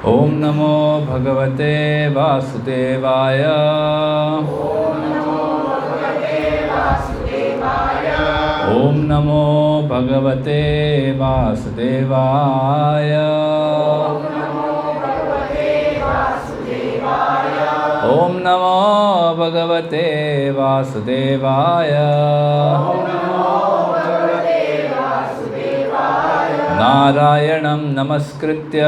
ओम नमो भगवते वासुदेवाय। ओम नमो भगवते वासुदेवाय। ओम नमो भगवते वासुदेवाय। नारायणं नमस्कृत्य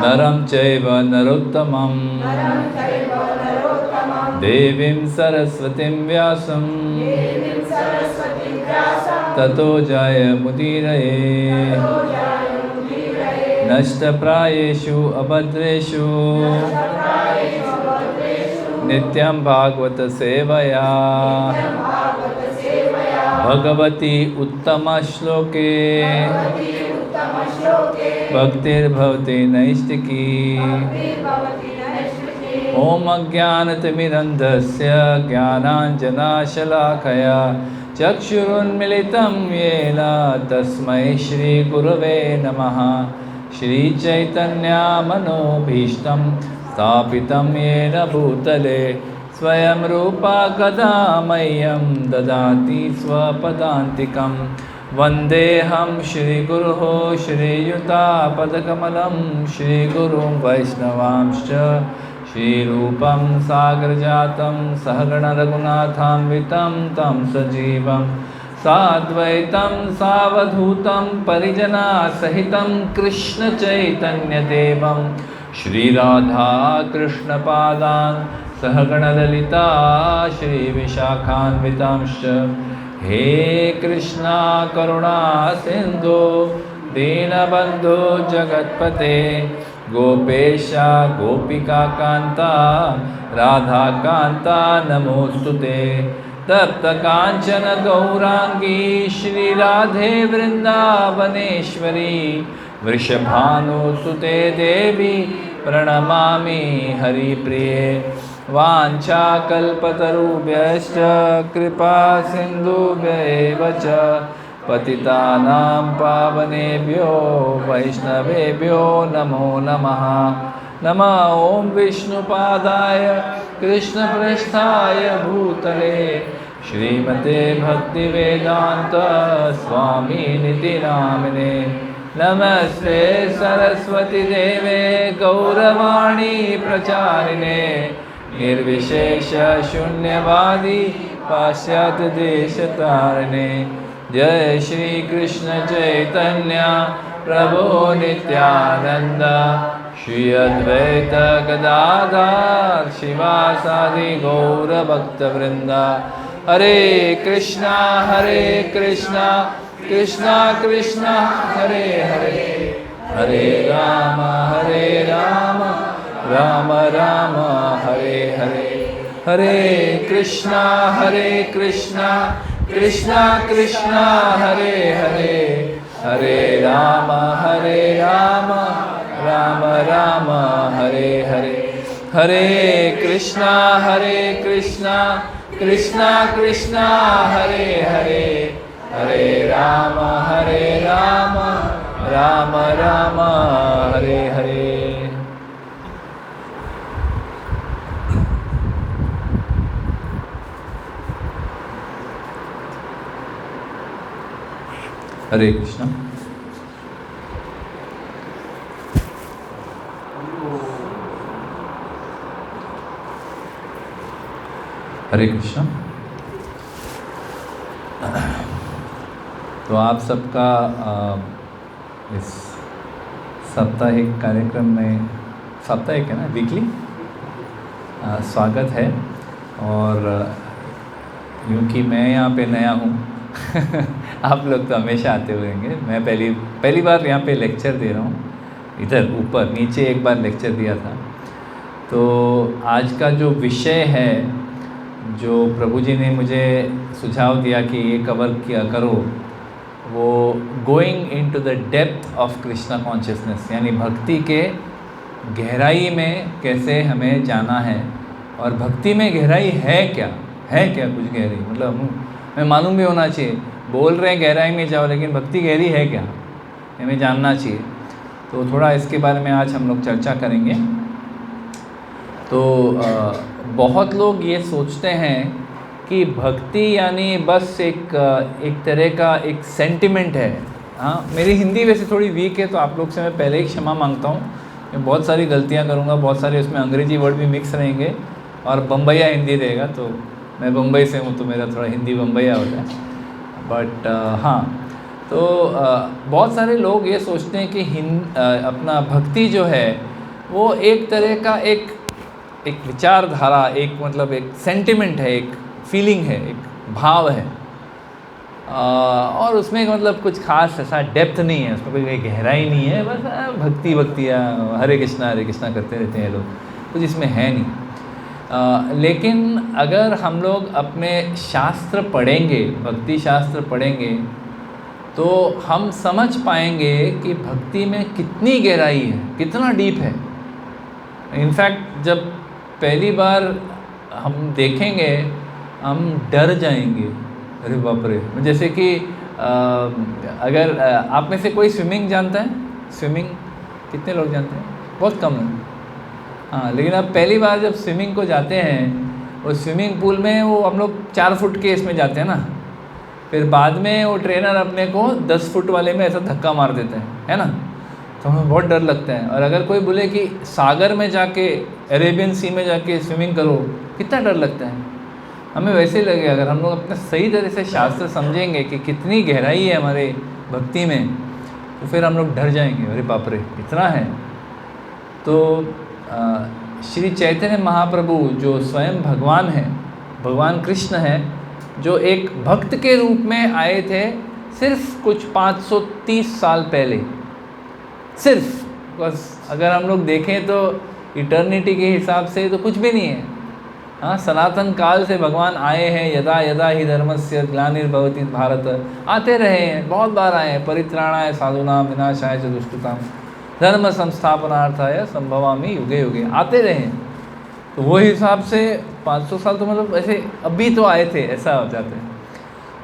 नरं चैव नरोत्तमं देवीं सरस्वतीं व्यासं ततो जयमुदीरये। नष्टप्रायेषु अभद्रेषु नित्यं भागवत सेवया भगवती उत्तमश्लोके भक्तिर्भवति नैष्टिकी। ॐ अज्ञानतिमिरन्धस्य ज्ञानाञ्जनशलाकया चक्षुरुन्मिलितं येन तस्मै श्रीगुरवे नमः। श्रीचैतन्यमनोभीष्टं स्थापितं येन भूतले स्वयं रूपा कदा मह्यं ददाति स्वपदान्तिकं। वन्देऽहं श्रीगुरोः श्रीयुतापदकमलं श्रीगुरुं वैष्णवांश्च श्रीरूपं सागरजातं सहगणरघुनाथान्वितं तं सजीवं साद्वैतं सावधूतं परिजनसहितं कृष्णचैतन्यदेवं श्रीराधाकृष्णपादान् सहगणललिता श्रीविशाखान्वितांश्च। हे कृष्णा करुणा सिन्धो दीनबन्धो जगत्पते गोपेशा गोपिकान्ता राधाकान्ता नमोस्तुते। तप्तकाञ्चन गौराङ्गी श्रीराधे वृन्दावनेश्वरी वृषभानुसुते देवी प्रणमामि हरिप्रिये। वाञ्छाकल्पतरुभ्यश्च कृपा सिन्धुभ्यैव च पतितानां पावनेभ्यो वैष्णवेभ्यो नमो नमः। नमः ॐ विष्णुपादाय कृष्णप्रेष्ठाय भूतले श्रीमते भक्तिवेदान्त स्वामिनिति नामिने। नमस्ते सरस्वती देवे गौरवाणी प्रचारिणे निर्विशेष शून्यवादी पाश्चात्य देशतारिणे। जय श्री कृष्ण चैतन्य प्रभो नित्यानंद श्री अद्वैत गदाधर शिवासादि गौर भक्तवृंद। हरे कृष्णा कृष्णा कृष्णा हरे हरे हरे राम राम राम हरे हरे। हरे कृष्णा कृष्णा कृष्णा हरे हरे हरे राम राम राम हरे हरे। हरे कृष्णा कृष्णा कृष्णा हरे हरे हरे राम राम राम हरे हरे। हरे कृष्णा। हरे कृष्णा। तो आप सबका इस साप्ताहिक कार्यक्रम में, साप्ताहिक है ना, वीकली स्वागत है। और यूँ कि मैं यहाँ पे नया हूँ आप लोग तो हमेशा आते होंगे। मैं पहली बार यहाँ पे लेक्चर दे रहा हूँ। इधर ऊपर नीचे एक बार लेक्चर दिया था। तो आज का जो विषय है, जो प्रभु जी ने मुझे सुझाव दिया कि ये कवर किया करो, वो going into the depth of Krishna consciousness, यानी भक्ति के गहराई में कैसे हमें जाना है। और भक्ति में गहराई है क्या कुछ गहराई, मतलब हमें मालूम भी होना चाहिए। बोल रहे हैं गहराई में जाओ, लेकिन भक्ति गहरी है क्या, हमें जानना चाहिए। तो थोड़ा इसके बारे में आज हम लोग चर्चा करेंगे। तो बहुत लोग ये सोचते हैं कि भक्ति यानी बस एक तरह का एक सेंटिमेंट है। हाँ, मेरी हिंदी वैसे थोड़ी वीक है, तो आप लोग से मैं पहले ही क्षमा मांगता हूँ। मैं बहुत सारी गलतियाँ करूँगा, बहुत सारे उसमें अंग्रेजी वर्ड भी मिक्स रहेंगे और बम्बईया हिंदी रहेगा। तो मैं बम्बई से हूँ, तो मेरा थोड़ा हिंदी बम्बईया होता है। बट हाँ, तो बहुत सारे लोग ये सोचते हैं कि अपना भक्ति जो है वो एक तरह का एक विचारधारा, एक मतलब एक सेंटिमेंट है, एक फीलिंग है, एक भाव है, और उसमें मतलब कुछ खास ऐसा डेप्थ नहीं है, उसमें कोई गहराई नहीं है। बस भक्तिया हरे कृष्णा करते रहते हैं लोग, कुछ इसमें है नहीं। लेकिन अगर हम लोग अपने शास्त्र पढ़ेंगे, भक्ति शास्त्र पढ़ेंगे, तो हम समझ पाएंगे कि भक्ति में कितनी गहराई है, कितना डीप है। इनफैक्ट जब पहली बार हम देखेंगे हम डर जाएंगे, अरे बाप रे। जैसे कि अगर आप में से कोई स्विमिंग जानता है? स्विमिंग कितने लोग जानते हैं? बहुत कम है। हाँ, लेकिन अब पहली बार जब स्विमिंग को जाते हैं, वो स्विमिंग पूल में वो हम लोग 4 फुट के इसमें जाते हैं ना, फिर बाद में वो ट्रेनर अपने को 10 फुट वाले में ऐसा धक्का मार देते हैं, है ना। तो हमें बहुत डर लगता है। और अगर कोई बोले कि सागर में जाके, अरेबियन सी में जाके स्विमिंग करो, कितना डर लगता है। हमें वैसे ही लगे, अगर हम लोग अपने सही तरह से शास्त्र समझेंगे कि कितनी गहराई है हमारे भक्ति में, तो फिर हम लोग डर जाएंगे, अरे बाप रे इतना है। तो श्री चैतन्य महाप्रभु जो स्वयं भगवान है, भगवान कृष्ण है, जो एक भक्त के रूप में आए थे सिर्फ कुछ 530 साल पहले, सिर्फ। बस अगर हम लोग देखें तो इटर्निटी के हिसाब से तो कुछ भी नहीं है। हाँ, सनातन काल से भगवान आए हैं, यदा यदा ही धर्मस्य ग्लानिर्भवति भारत, आते रहे हैं, बहुत बार आए हैं। परित्राणाय साधूनां विनाशाय च दुष्कृतां धर्म संस्थापनार्थाय संभवामि युगे युगे, आते रहे हैं। तो वो हिसाब से 500 साल तो मतलब ऐसे अभी तो आए थे, ऐसा हो जाता है।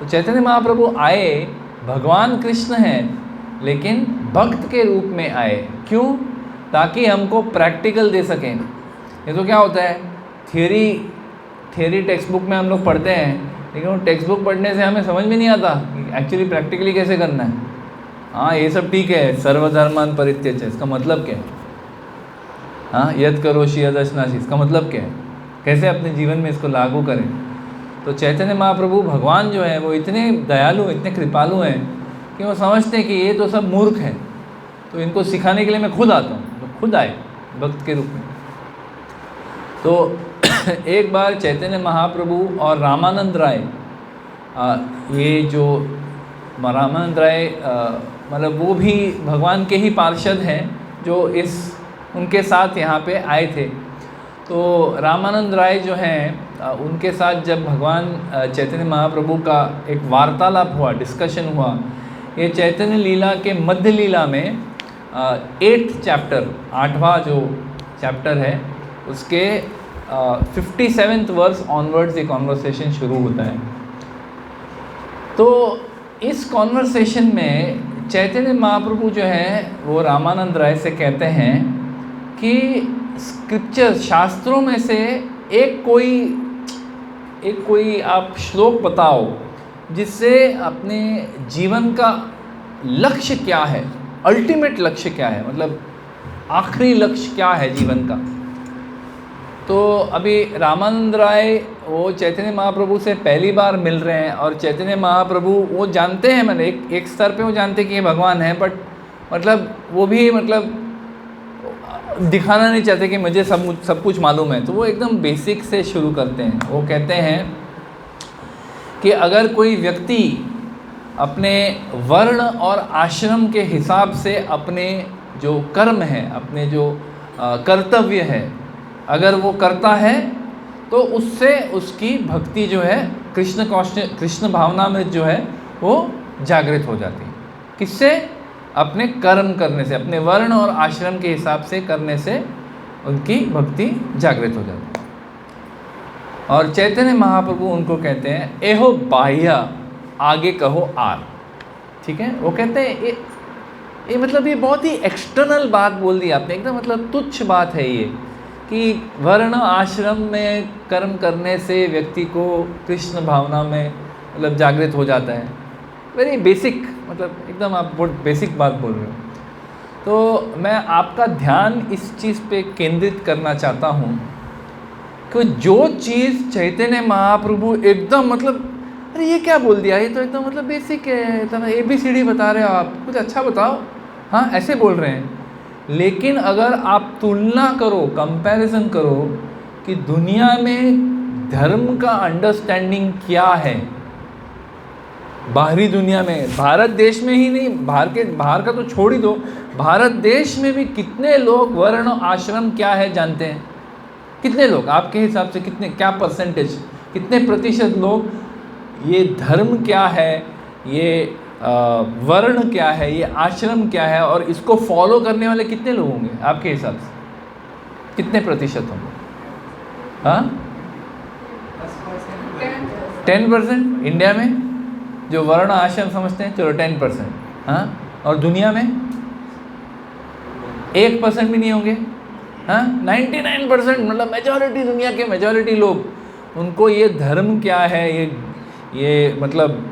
तो चैतन्य महाप्रभु आए, भगवान कृष्ण हैं, लेकिन भक्त के रूप में आए। क्यों? ताकि हमको प्रैक्टिकल दे सकें। ये तो क्या होता है, थियरी टेक्स्ट बुक में हम लोग पढ़ते हैं, लेकिन वो टेक्स्ट बुक पढ़ने से हमें समझ में नहीं आता कि एक्चुअली प्रैक्टिकली कैसे करना है। हाँ, ये सब ठीक है, सर्वधर्मान् परित्यज्य, इसका मतलब क्या है? हाँ, यद करोषि यदश्नासि, इसका मतलब क्या है? कैसे अपने जीवन में इसको लागू करें। तो चैतन्य महाप्रभु भगवान जो है वो इतने दयालु, इतने कृपालु हैं कि वो समझते हैं कि ये तो सब मूर्ख हैं, तो इनको सिखाने के लिए मैं खुद आता हूँ। तो खुद आए भक्त के रूप में। तो एक बार चैतन्य महाप्रभु और रामानंद राय, ये जो रामानंद राय मतलब वो भी भगवान के ही पार्षद हैं, जो उनके साथ यहाँ पे आए थे। तो रामानंद राय जो हैं, उनके साथ जब भगवान चैतन्य महाप्रभु का एक वार्तालाप हुआ, डिस्कशन हुआ, ये चैतन्य लीला के मध्य लीला में 8th चैप्टर, 8वां जो चैप्टर है, उसके 57th वर्स ऑनवर्ड्स ये कॉन्वर्सेशन शुरू होता है। तो इस कॉन्वर्सेशन में चैतन्य महाप्रभु जो हैं वो रामानंद राय से कहते हैं कि स्क्रिप्चर, शास्त्रों में से एक कोई आप श्लोक बताओ जिससे अपने जीवन का लक्ष्य क्या है, अल्टीमेट लक्ष्य क्या है, मतलब आखिरी लक्ष्य क्या है जीवन का। तो अभी रामानंद राय वो चैतन्य महाप्रभु से पहली बार मिल रहे हैं, और चैतन्य महाप्रभु वो जानते हैं, मैंने एक स्तर पे वो जानते कि ये भगवान है, बट मतलब वो भी मतलब दिखाना नहीं चाहते कि मुझे सब कुछ मालूम है। तो वो एकदम बेसिक से शुरू करते हैं। वो कहते हैं कि अगर कोई व्यक्ति अपने वर्ण और आश्रम के हिसाब से अपने जो कर्म है, अपने जो कर्तव्य है, अगर वो करता है तो उससे उसकी भक्ति जो है कृष्ण भावना में जो है वो जागृत हो जाती है। किससे? अपने कर्म करने से, अपने वर्ण और आश्रम के हिसाब से करने से उनकी भक्ति जागृत हो जाती है। और चैतन्य महाप्रभु उनको कहते हैं एहो बाह्य, आगे कहो आर। ठीक है, वो कहते हैं ये मतलब ये बहुत ही एक्सटर्नल बात बोल दी आपने, एकदम मतलब तुच्छ बात है ये, कि वर्ण आश्रम में कर्म करने से व्यक्ति को कृष्ण भावना में मतलब जागृत हो जाता है। वेरी बेसिक, मतलब एकदम आप बहुत बेसिक बात बोल रहे हो। तो मैं आपका ध्यान इस चीज़ पे केंद्रित करना चाहता हूँ कि जो चीज़ चैतन्य महाप्रभु एकदम मतलब, अरे ये क्या बोल दिया, ये तो एकदम मतलब बेसिक है, एकदम ABCD बता रहे हो आप, कुछ अच्छा बताओ, हाँ ऐसे बोल रहे हैं। लेकिन अगर आप तुलना करो, कंपैरिजन करो कि दुनिया में धर्म का अंडरस्टैंडिंग क्या है, बाहरी दुनिया में, भारत देश में ही नहीं, बाहर का तो छोड़ ही दो, भारत देश में भी कितने लोग वर्ण आश्रम क्या है जानते हैं? कितने लोग आपके हिसाब से, कितने, क्या परसेंटेज, कितने प्रतिशत लोग ये धर्म क्या है, ये वर्ण क्या है, ये आश्रम क्या है, और इसको फॉलो करने वाले कितने लोग होंगे आपके हिसाब से? कितने प्रतिशत होंगे? हाँ 10% इंडिया में जो वर्ण आश्रम समझते हैं, चलो 10%। हाँ, और दुनिया में 1% भी नहीं होंगे। हाँ 99% मतलब मेजॉरिटी, दुनिया के मेजॉरिटी लोग, उनको ये धर्म क्या है, ये मतलब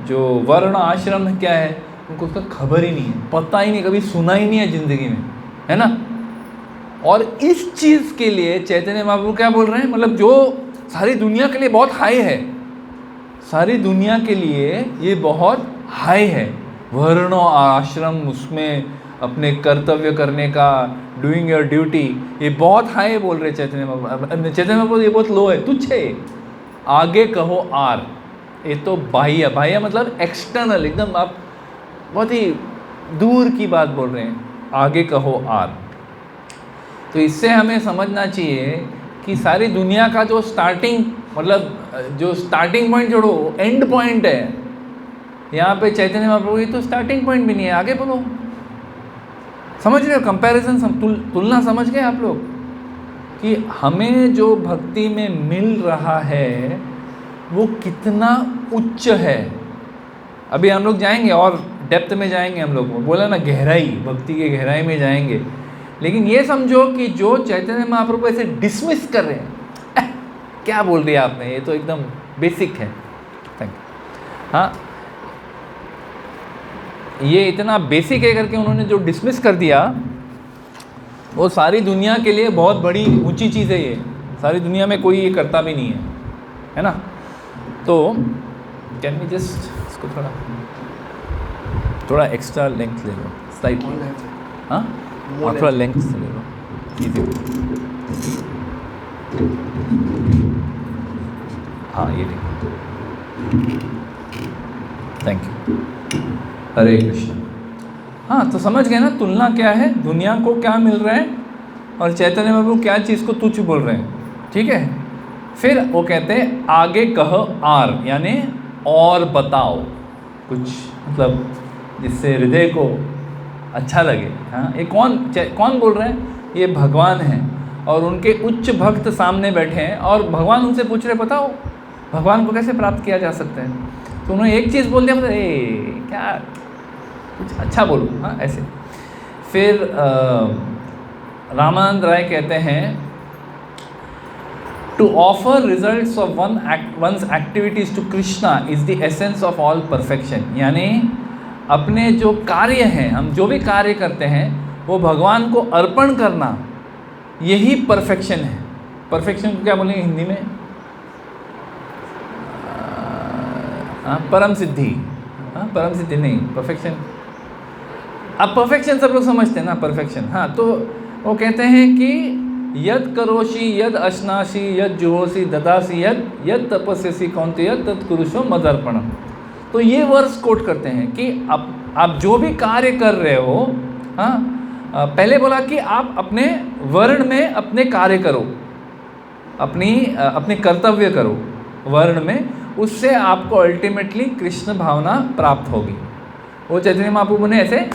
जो वर्ण आश्रम क्या है, उनको उसका खबर ही नहीं है, पता ही नहीं, कभी सुना ही नहीं है ज़िंदगी में, है ना। और इस चीज़ के लिए चैतन्य महाप्रभु क्या बोल रहे हैं, मतलब जो सारी दुनिया के लिए बहुत हाई है, सारी दुनिया के लिए ये बहुत हाई है, वर्ण आश्रम, उसमें अपने कर्तव्य करने का, डूइंग योर ड्यूटी, ये बहुत हाई बोल रहे चैतन्य महाप्रभु। चैतन्य महाप्रभु ये बहुत लो है, तुच्छ है। आगे कहो आर, ये तो बाह्य मतलब एक्सटर्नल, एकदम आप बहुत ही दूर की बात बोल रहे हैं, आगे कहो आर। तो इससे हमें समझना चाहिए कि सारी दुनिया का जो स्टार्टिंग, मतलब जो स्टार्टिंग पॉइंट जोड़ो, एंड पॉइंट है। यहाँ पे चैतन्य महाप्रभु ये तो स्टार्टिंग पॉइंट भी नहीं है, आगे बोलो। समझ रहे हो कंपैरिजन, तुलना समझ गए आप लोग कि हमें जो भक्ति में मिल रहा है वो कितना उच्च है। अभी हम लोग जाएंगे और डेप्थ में जाएंगे, हम लोग बोला ना गहराई, भक्ति के गहराई में जाएंगे। लेकिन ये समझो कि जो चैतन्य महाप्रभु ऐसे डिसमिस कर रहे हैं, क्या बोल दिया आपने, ये तो एकदम बेसिक है, थैंक यू। हाँ, ये इतना बेसिक है करके उन्होंने जो डिसमिस कर दिया, वो सारी दुनिया के लिए बहुत बड़ी ऊंची चीज़ है। ये सारी दुनिया में कोई ये करता भी नहीं है ना। तो कैन वी जस्ट इसको थोड़ा एक्स्ट्रा लेंथ ले लो, स्लाइटली, हाँ और थोड़ा लेंथ से ले लो, इजी। हाँ ये ठीक, थैंक यू, हरे कृष्ण। हाँ तो समझ गए ना तुलना क्या है, दुनिया को क्या मिल रहा है और चैतन्य बाबू क्या चीज़ को तुच्छ बोल रहे हैं, ठीक है। फिर वो कहते हैं आगे कह आर, यानी और बताओ कुछ, मतलब जिससे हृदय को अच्छा लगे। हाँ, ये कौन बोल रहे हैं, ये भगवान हैं और उनके उच्च भक्त सामने बैठे हैं और भगवान उनसे पूछ रहे बताओ भगवान को कैसे प्राप्त किया जा सकता है। तो उन्होंने एक चीज़ बोल दिया, मतलब क्या, कुछ अच्छा बोलो, हाँ ऐसे। फिर रामानंद राय कहते हैं to offer results of one's activities to Krishna is the essence of all perfection, यानी अपने जो कार्य हैं, हम जो भी कार्य करते हैं वो भगवान को अर्पण करना, यही परफेक्शन है। परफेक्शन को क्या बोलेंगे हिंदी में, परम सिद्धि। परम सिद्धि नहीं, परफेक्शन। अब परफेक्शन सब लोग समझते हैं ना, परफेक्शन। हाँ, तो वो कहते हैं कि यद करोषि यद अश्नासी यद जुहोसी ददासी यद तपस्यसी कौन्तेय तत्कुरुषो मदर्पणम। तो ये वर्स कोट करते हैं कि आप जो भी कार्य कर रहे हो, हाँ, पहले बोला कि आप अपने वर्ण में अपने कार्य करो, अपने कर्तव्य करो वर्ण में, उससे आपको अल्टीमेटली कृष्ण भावना प्राप्त होगी। वो चैतन्य महाप्रभु ने ऐसे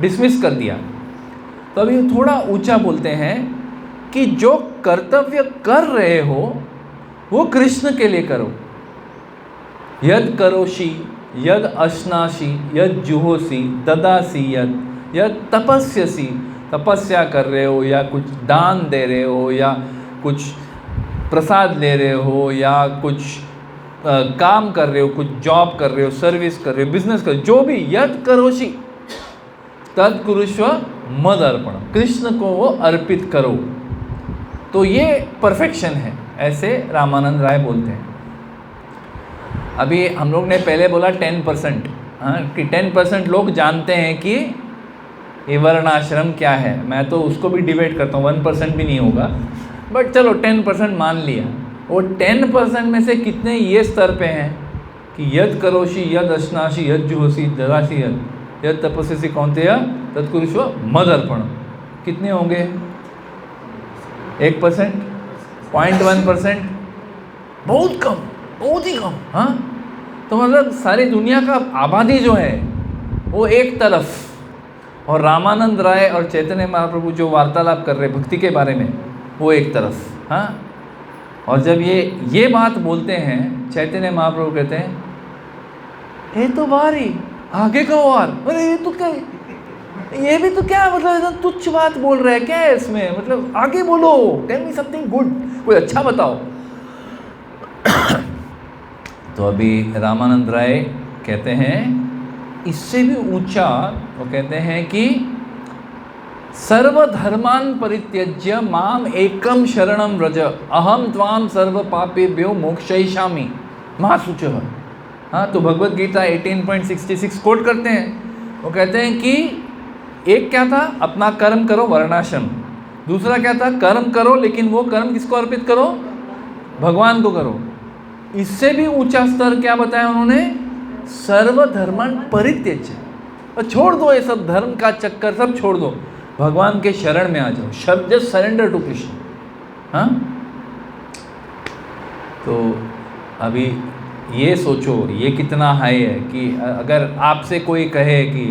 डिसमिस कर दिया। तो अभी थोड़ा ऊंचा बोलते हैं कि जो कर्तव्य कर रहे हो वो कृष्ण के लिए करो। यद करोषि यद अश्नासी यद जुहोसी ददासी यद तपस्यसी, तपस्या कर रहे हो या कुछ दान दे रहे हो या कुछ प्रसाद ले रहे हो या कुछ काम कर रहे हो, कुछ जॉब कर रहे हो, सर्विस कर रहे हो, बिजनेस कर रहे हो, जो भी यद करोषि तद कुरुष्व मद अर्पण, कृष्ण को वो अर्पित करो। तो ये परफेक्शन है, ऐसे रामानंद राय बोलते हैं। अभी हम लोग ने पहले बोला 10%, हाँ, कि 10% लोग जानते हैं कि ये वर्णाश्रम क्या है। मैं तो उसको भी डिबेट करता हूँ, 1% भी नहीं होगा, बट चलो 10% मान लिया। वो 10% में से कितने ये स्तर पे हैं कि यद करोषि यद अश्नासी यद जुहोसी ददासी यद तपस्यसी कौन्तेय तत्कुरुष्व मद अर्पण, कितने होंगे? 1%, 0.1%, बहुत कम, बहुत ही कम। हाँ, तो मतलब सारी दुनिया का आबादी जो है वो एक तरफ, और रामानंद राय और चैतन्य महाप्रभु जो वार्तालाप कर रहे हैं भक्ति के बारे में, वो एक तरफ। हाँ, और जब ये बात बोलते हैं, चैतन्य महाप्रभु कहते हैं ये तो भारी, आगे का और, अरे ये तो क्या, ये भी तो क्या, मतलब एकदम तुच्छ बात बोल रहा है क्या है इसमें, मतलब आगे बोलो, टेल मी समथिंग गुड, कोई अच्छा बताओ। तो अभी रामानंद राय कहते हैं इससे भी ऊंचा, वो कहते हैं कि सर्वधर्मान परित्यज्य माम एकम शरणम व्रज अहम त्वाम सर्व पापेभ्यो मोक्षयिष्यामि महाशुचः। हाँ, तो भगवत गीता 18.66 कोट करते हैं। वो कहते हैं कि एक क्या था, अपना कर्म करो वर्णाश्रम, दूसरा क्या था, कर्म करो लेकिन वो कर्म किसको अर्पित करो, भगवान को करो। इससे भी ऊंचा स्तर क्या बताया उन्होंने, सर्वधर्मान परित्यज्य, और छोड़ दो ये सब धर्म का चक्कर, सब छोड़ दो, भगवान के शरण में आ जाओ, जस्ट सरेंडर टू कृष्ण। हाँ, तो अभी ये सोचो ये कितना हाई है कि अगर आपसे कोई कहे कि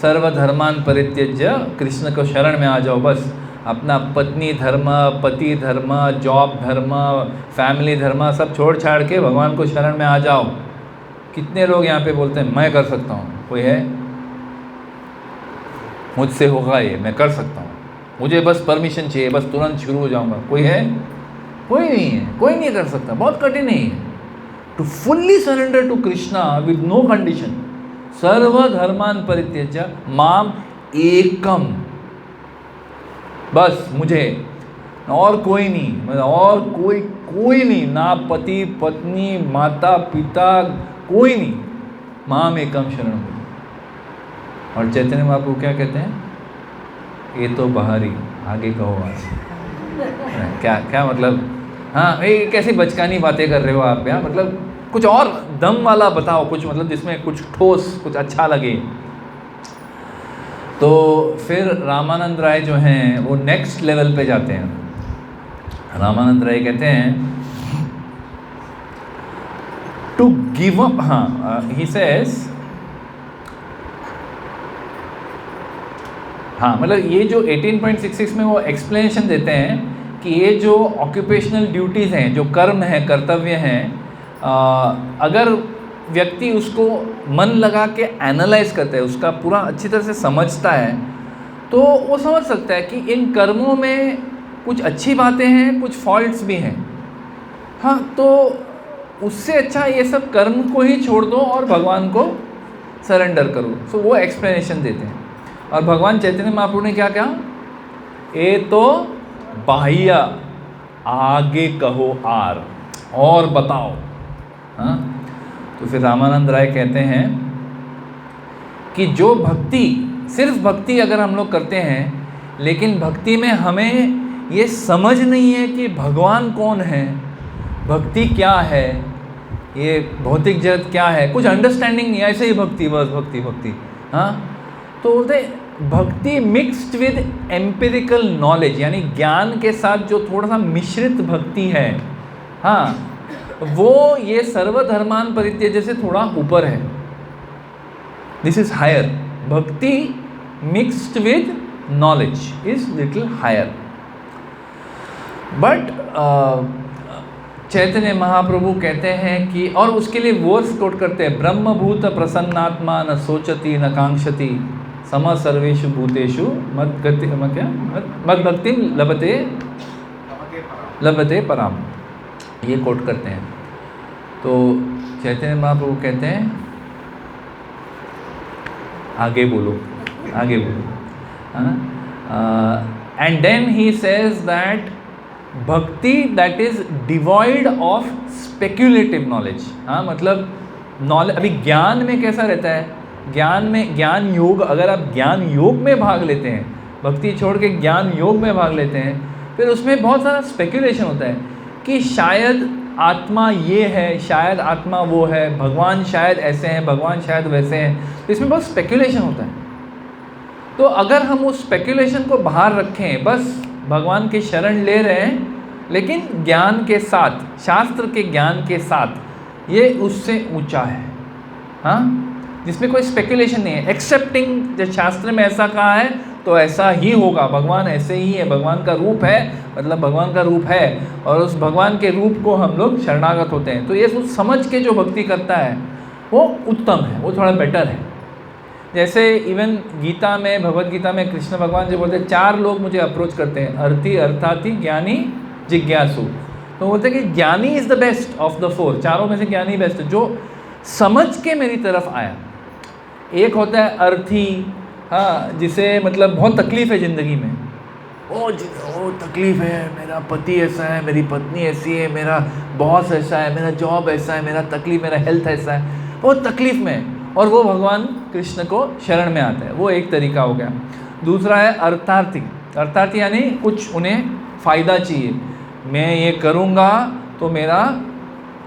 सर्वधर्मान परित्यज्य, कृष्ण को शरण में आ जाओ, बस अपना पत्नी धर्म, पति धर्म, जॉब धर्म, फैमिली धर्म सब छोड़ छाड़ के भगवान को शरण में आ जाओ। कितने लोग यहाँ पे बोलते हैं मैं कर सकता हूँ, कोई है? मुझसे होगा ये, मैं कर सकता हूँ, मुझे बस परमिशन चाहिए, बस तुरंत शुरू हो जाऊँगा, कोई है? कोई नहीं है, कोई नहीं कर सकता, बहुत कठिन है to fully surrender to Krishna with no condition. सर्वधर्मान परित्यज्य माम एकम, बस मुझे, और कोई नहीं, मतलब और कोई नहीं, ना पति पत्नी माता पिता कोई नहीं, माम एकम शरणम। और चैतन्य महाप्रभु क्या कहते हैं, ये तो बाहरी, आगे कहो आज। क्या मतलब, हाँ ये कैसी बचकानी बातें कर रहे हो आप यार, मतलब कुछ और दम वाला बताओ, कुछ मतलब जिसमें कुछ ठोस, कुछ अच्छा लगे। तो फिर रामानंद राय जो हैं वो नेक्स्ट लेवल पे जाते हैं। रामानंद राय कहते हैं टू गिव अप, हाँ ही सेज, हाँ मतलब ये जो 18.66 में वो एक्सप्लेनेशन देते हैं कि ये जो ऑक्यूपेशनल ड्यूटीज़ हैं, जो कर्म हैं, कर्तव्य हैं, अगर व्यक्ति उसको मन लगा के एनालाइज करता है, उसका पूरा अच्छी तरह से समझता है, तो वो समझ सकता है कि इन कर्मों में कुछ अच्छी बातें हैं, कुछ फॉल्ट्स भी हैं। हाँ, तो उससे अच्छा ये सब कर्म को ही छोड़ दो और भगवान को सरेंडर करो। सो वो एक्सप्लेनेशन देते हैं। और भगवान चैतन्य महाप्रभु ने क्या कहा, ये तो बाह्य, आगे कहो और बताओ। हाँ, तो फिर रामानंद राय कहते हैं कि जो भक्ति, सिर्फ भक्ति अगर हम लोग करते हैं, लेकिन भक्ति में हमें ये समझ नहीं है कि भगवान कौन है, भक्ति क्या है, ये भौतिक जगत क्या है, कुछ अंडरस्टैंडिंग नहीं, ऐसे ही भक्ति, बस भक्ति भक्ति। हाँ, तो बोलते भक्ति मिक्स्ड विद एम्पिरिकल नॉलेज, यानी ज्ञान के साथ जो थोड़ा सा मिश्रित भक्ति है, हाँ, वो ये सर्वधर्मान परित्यज्य से थोड़ा ऊपर है। This is higher, bhakti mixed with knowledge is little higher. But Chaitanya Mahaprabhu कहते हैं कि, और उसके लिए वर्स कोट करते हैं, ब्रह्मभूत प्रसन्नात्मा न सोचती न कांक्षति सम सर्वेषु भूतेषु मद भक्ति लभते पराम, ये कोट करते हैं। तो चैतन्य महाप्रभु कहते हैं, आगे बोलो, and then he says that bhakti that is devoid of speculative knowledge. हाँ, मतलब नॉलेज, अभी ज्ञान में कैसा रहता है, ज्ञान योग, अगर आप ज्ञान योग में भाग लेते हैं, भक्ति छोड़ के ज्ञान योग में भाग लेते हैं, फिर उसमें बहुत सारा स्पेक्यूलेशन होता है कि शायद आत्मा ये है, शायद आत्मा वो है, भगवान शायद ऐसे हैं, भगवान शायद वैसे हैं, तो इसमें बहुत स्पेक्यूलेशन होता है। तो अगर हम उस स्पेक्यूलेशन को बाहर रखें, बस भगवान की शरण ले रहे हैं, लेकिन ज्ञान के साथ, शास्त्र के ज्ञान के साथ, ये उससे ऊंचा है। हाँ, जिसमें कोई स्पेक्यूलेशन नहीं है, एक्सेप्टिंग जब शास्त्र में ऐसा कहा है तो ऐसा ही होगा, भगवान ऐसे ही है, भगवान का रूप है, मतलब भगवान का रूप है, और उस भगवान के रूप को हम लोग शरणागत होते हैं। तो ये सोच समझ के जो भक्ति करता है वो उत्तम है, वो थोड़ा बेटर है। जैसे इवन गीता में, भगवत गीता में कृष्ण भगवान जो बोलते हैं, 4 लोग मुझे अप्रोच करते हैं, अर्थी, अर्थार्थी, ज्ञानी, जिज्ञासु। तो बोलते हैं कि ज्ञानी is the best of the 4, चारों में से ज्ञानी बेस्ट है, जो समझ के मेरी तरफ आया। एक होता है अर्थी, हाँ, जिसे मतलब बहुत तकलीफ़ है ज़िंदगी में, ओ तकलीफ़ है, मेरा पति ऐसा है, मेरी पत्नी ऐसी है, मेरा बॉस ऐसा है, मेरा जॉब ऐसा है, मेरा तकलीफ़, मेरा हेल्थ ऐसा है, वो तकलीफ़ में, और वो भगवान कृष्ण को शरण में आता है, वो एक तरीका हो गया। दूसरा है अर्थार्थी। अर्थार्थी यानी कुछ उन्हें फ़ायदा चाहिए, मैं ये करूँगा तो मेरा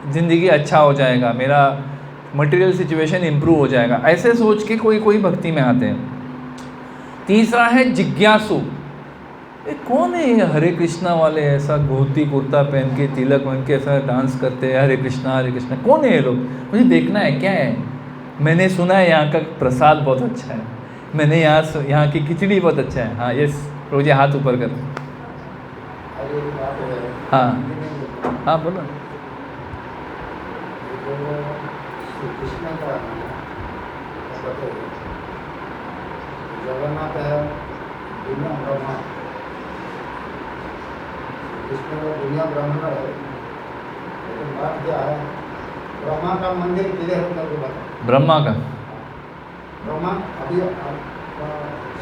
ज़िंदगी अच्छा हो जाएगा, मेरा मटेरियल सिचुएशन इम्प्रूव हो जाएगा, ऐसे सोच के कोई भक्ति में आते हैं। तीसरा है जिज्ञासु। ये कौन है ये हरे कृष्णा वाले, ऐसा धोती कुर्ता पहन के, तिलक बन के ऐसा डांस करते हैं, हरे कृष्णा, कौन है ये लोग, मुझे देखना है, क्या है। मैंने सुना है यहाँ का प्रसाद बहुत अच्छा है, मैंने यहाँ की खिचड़ी बहुत अच्छा है। हाँ, यस, रोजे हाथ ऊपर कर। हाँ हाँ, बोलो। जगन्नाथ है, दुनिया ब्रह्मा, कृष्ण का दुनिया ब्रह्मा है, लेकिन बात क्या है, ब्रह्मा का मंदिर किधर है करके बता। ब्रह्मा का, ब्रह्मा अभी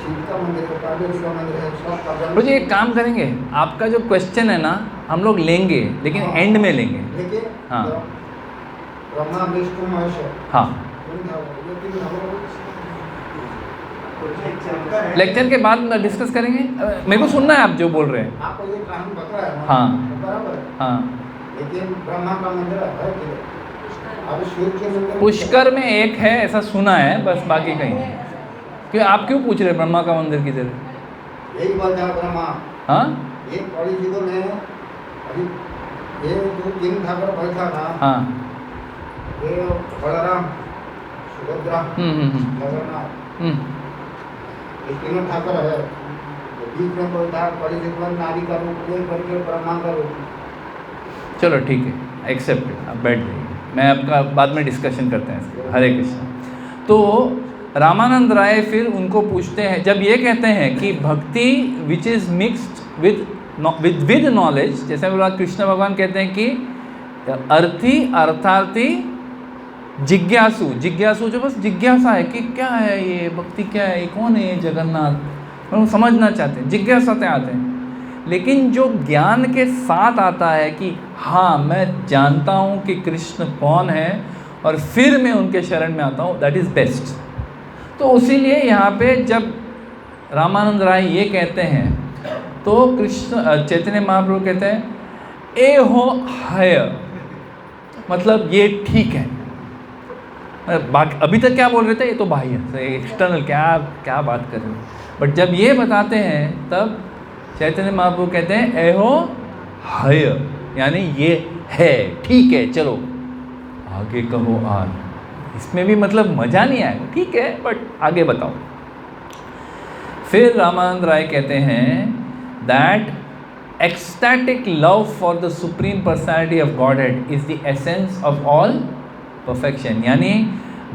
शिव का मंदिर है, परमेश्वर मंदिर है, सब का। मुझे एक काम करेंगे, आपका जो क्वेश्चन है ना हम लोग लेंगे, लेकिन एंड में लेंगे। देखिए, हाँ, ब्रह्मा विष्णु महेश। हाँ, लेक्चर के बाद डिस्कस करेंगे, मेरे को सुनना है आप जो बोल रहे हैं। आपको ये कहानी पता है? हाँ, बराबर है। हाँ, लेकिन ब्रह्मा का मंदिर है किधर? अब शिव के मंदिर पुष्कर में एक है, ऐसा सुना है, बस बाकी कहीं नहीं। क्यों, आप क्यों पूछ रहे ब्रह्मा का मंदिर किधर है? यही बात है, ब्रह्मा। हाँ, ये बड़ी जगह में अभी ये जो 3 ठाकुर बैठा था, हाँ, ये बलराम, सुभद्रा, जगन्नाथ, ये 3 ठाकुर है। बीच में कोई था, बड़ी जगह में नारी का रूप ले करके ब्रह्मा का रूप। चलो ठीक है, एक्सेप्टेड, आप बैठ जाइए, मैं आपका बाद में डिस्कशन करते हैं इसके। हरे कृष्ण। तो रामानंद राय फिर उनको पूछते हैं, जब ये कहते हैं कि भक्ति which is mixed with knowledge, जैसे बोला कृष्ण भगवान कहते हैं कि अर्थी, अर्थार्थी, जिज्ञासु, जिज्ञासु जो बस जिज्ञासा है कि क्या है ये भक्ति, क्या है ये, कौन है ये जगन्नाथ, हम समझना चाहते हैं, जिज्ञासा से आते हैं। लेकिन जो ज्ञान के साथ आता है कि हाँ मैं जानता हूँ कि कृष्ण कौन है और फिर मैं उनके शरण में आता हूँ, दैट इज़ बेस्ट। तो इसीलिए यहाँ पे जब रामानंद राय ये कहते हैं तो कृष्ण चैतन्य महाप्रभु कहते हैं ए हो है, मतलब ये ठीक है। अभी तक क्या बोल रहे थे, ये तो बाह्य एक्सटर्नल, क्या बात कर रहे हैं। बट जब ये बताते हैं तब चैतन्य महाप्रभु कहते हैं एहो हय, यानी ये है, ठीक है, चलो आगे कहो आन। इसमें भी मतलब मज़ा नहीं आएगा, ठीक है, बट आगे बताओ। फिर रामानंद राय कहते हैं that ecstatic love for the supreme personality of Godhead is the essence of all perfection. यानी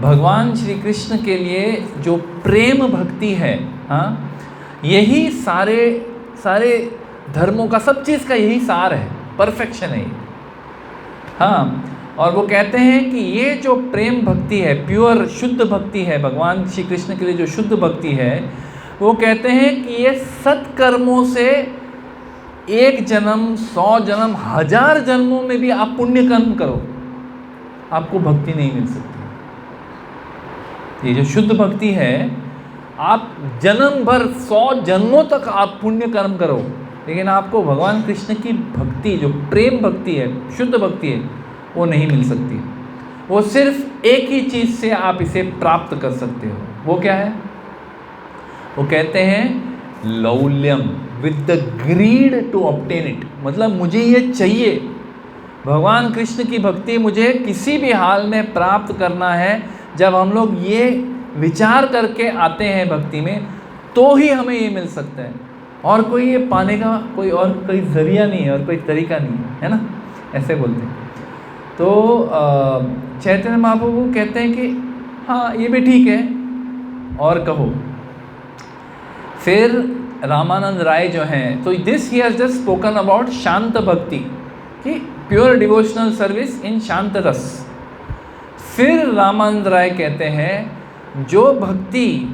भगवान श्री कृष्ण के लिए जो प्रेम भक्ति है, हाँ, यही सारे धर्मों का, सब चीज़ का यही सार है, परफेक्शन है ये, हाँ। और वो कहते हैं कि ये जो प्रेम भक्ति है, प्योर शुद्ध भक्ति है, भगवान श्री कृष्ण के लिए जो शुद्ध भक्ति है, वो कहते हैं कि ये सत्कर्मों से 1 जन्म, 100 जन्म, 1000 जन्मों में भी आप पुण्य कर्म करो, आपको भक्ति नहीं मिल सकती। ये जो शुद्ध भक्ति है, आप जन्म भर 100 जन्मों तक आप पुण्य कर्म करो, लेकिन आपको भगवान कृष्ण की भक्ति, जो प्रेम भक्ति है, शुद्ध भक्ति है, वो नहीं मिल सकती। वो सिर्फ एक ही चीज़ से आप इसे प्राप्त कर सकते हो। वो क्या है? वो कहते हैं लौल्यम, with the greed to obtain it. मतलब मुझे ये चाहिए, भगवान कृष्ण की भक्ति मुझे किसी भी हाल में प्राप्त करना है। जब हम लोग ये विचार करके आते हैं भक्ति में, तो ही हमें ये मिल सकता है, और कोई ये पाने का कोई ज़रिया नहीं है और कोई तरीका नहीं है ना, ऐसे बोलते हैं। तो चैतन्य महाप्रभु कहते हैं कि हाँ, ये भी ठीक है, और कहो। फिर रामानंद राय जो हैं, तो this he has just spoken about शांत भक्ति, कि प्योर डिवोशनल सर्विस इन शांत रस। फिर रामानंद राय कहते हैं जो भक्ति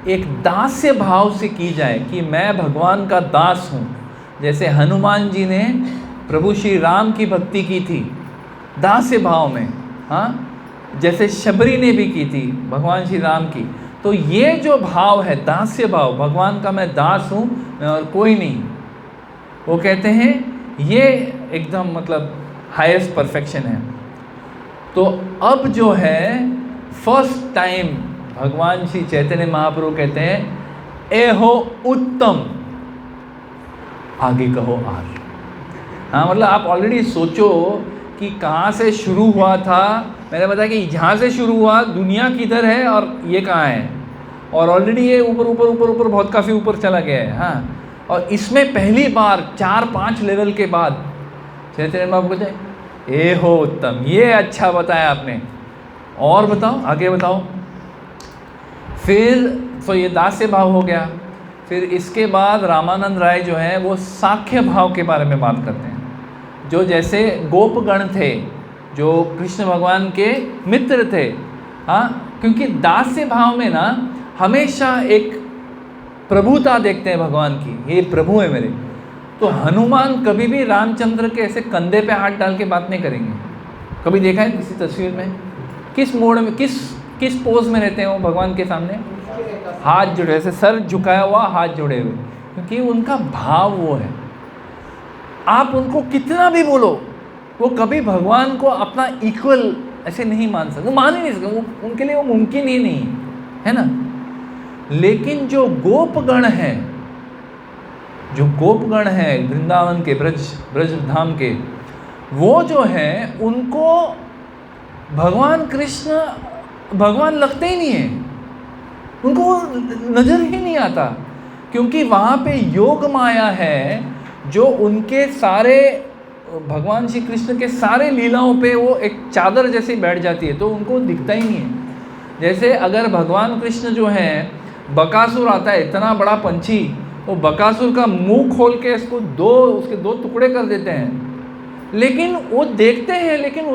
एक दास्य भाव से की जाए, कि मैं भगवान का दास हूँ, जैसे हनुमान जी ने प्रभु श्री राम की भक्ति की थी दास्य भाव में, हाँ, जैसे शबरी ने भी की थी भगवान श्री राम की। तो ये जो भाव है दास्य भाव, भगवान का मैं दास हूँ, मैं और कोई नहीं, वो कहते हैं ये एकदम मतलब हाईएस्ट परफेक्शन है। तो अब जो है फर्स्ट टाइम भगवान श्री चैतन्य महाप्रभु कहते हैं एहो उत्तम, आगे कहो आगे। हाँ, मतलब आप ऑलरेडी सोचो कि कहाँ से शुरू हुआ था। मैंने बताया कि यहाँ से शुरू हुआ, दुनिया किधर है और ये कहाँ है, और ऑलरेडी ये ऊपर बहुत काफ़ी ऊपर चला गया है। हाँ, और इसमें पहली बार 4-5 लेवल के बाद चैतन्य बाबू कहते हैं ए हो उत्तम, ये अच्छा बताया आपने, और बताओ, आगे बताओ। फिर तो ये दास्य भाव हो गया। फिर इसके बाद रामानंद राय जो है वो साख्य भाव के बारे में बात करते हैं, जो जैसे गोपगण थे, जो कृष्ण भगवान के मित्र थे। हाँ, क्योंकि दास्य भाव में ना हमेशा एक प्रभुता देखते हैं भगवान की, ये प्रभु है मेरे। तो हनुमान कभी भी रामचंद्र के ऐसे कंधे पे हाथ डाल के बात नहीं करेंगे। कभी देखा है किसी तस्वीर में? किस मोड में, किस पोज में रहते हैं वो भगवान के सामने? हाथ जुड़े, ऐसे सर झुकाया हुआ, हाथ जुड़े हुए, क्योंकि उनका भाव वो है। आप उनको कितना भी बोलो, वो कभी भगवान को अपना इक्वल ऐसे नहीं मान सकते, मान ही नहीं सकते, वो उनके लिए वो मुमकिन ही नहीं है ना। लेकिन जो गोपगण हैं वृंदावन के, ब्रज धाम के, वो जो हैं उनको भगवान कृष्ण भगवान लगते ही नहीं है, उनको नज़र ही नहीं आता, क्योंकि वहाँ पे योग माया है जो उनके सारे भगवान श्री कृष्ण के सारे लीलाओं पे वो एक चादर जैसी बैठ जाती है, तो उनको दिखता ही नहीं है। जैसे अगर भगवान कृष्ण जो हैं, बकासुर आता है, इतना बड़ा पंछी, वो बकासुर का मुंह खोल के उसके दो टुकड़े कर देते हैं, लेकिन वो देखते हैं, लेकिन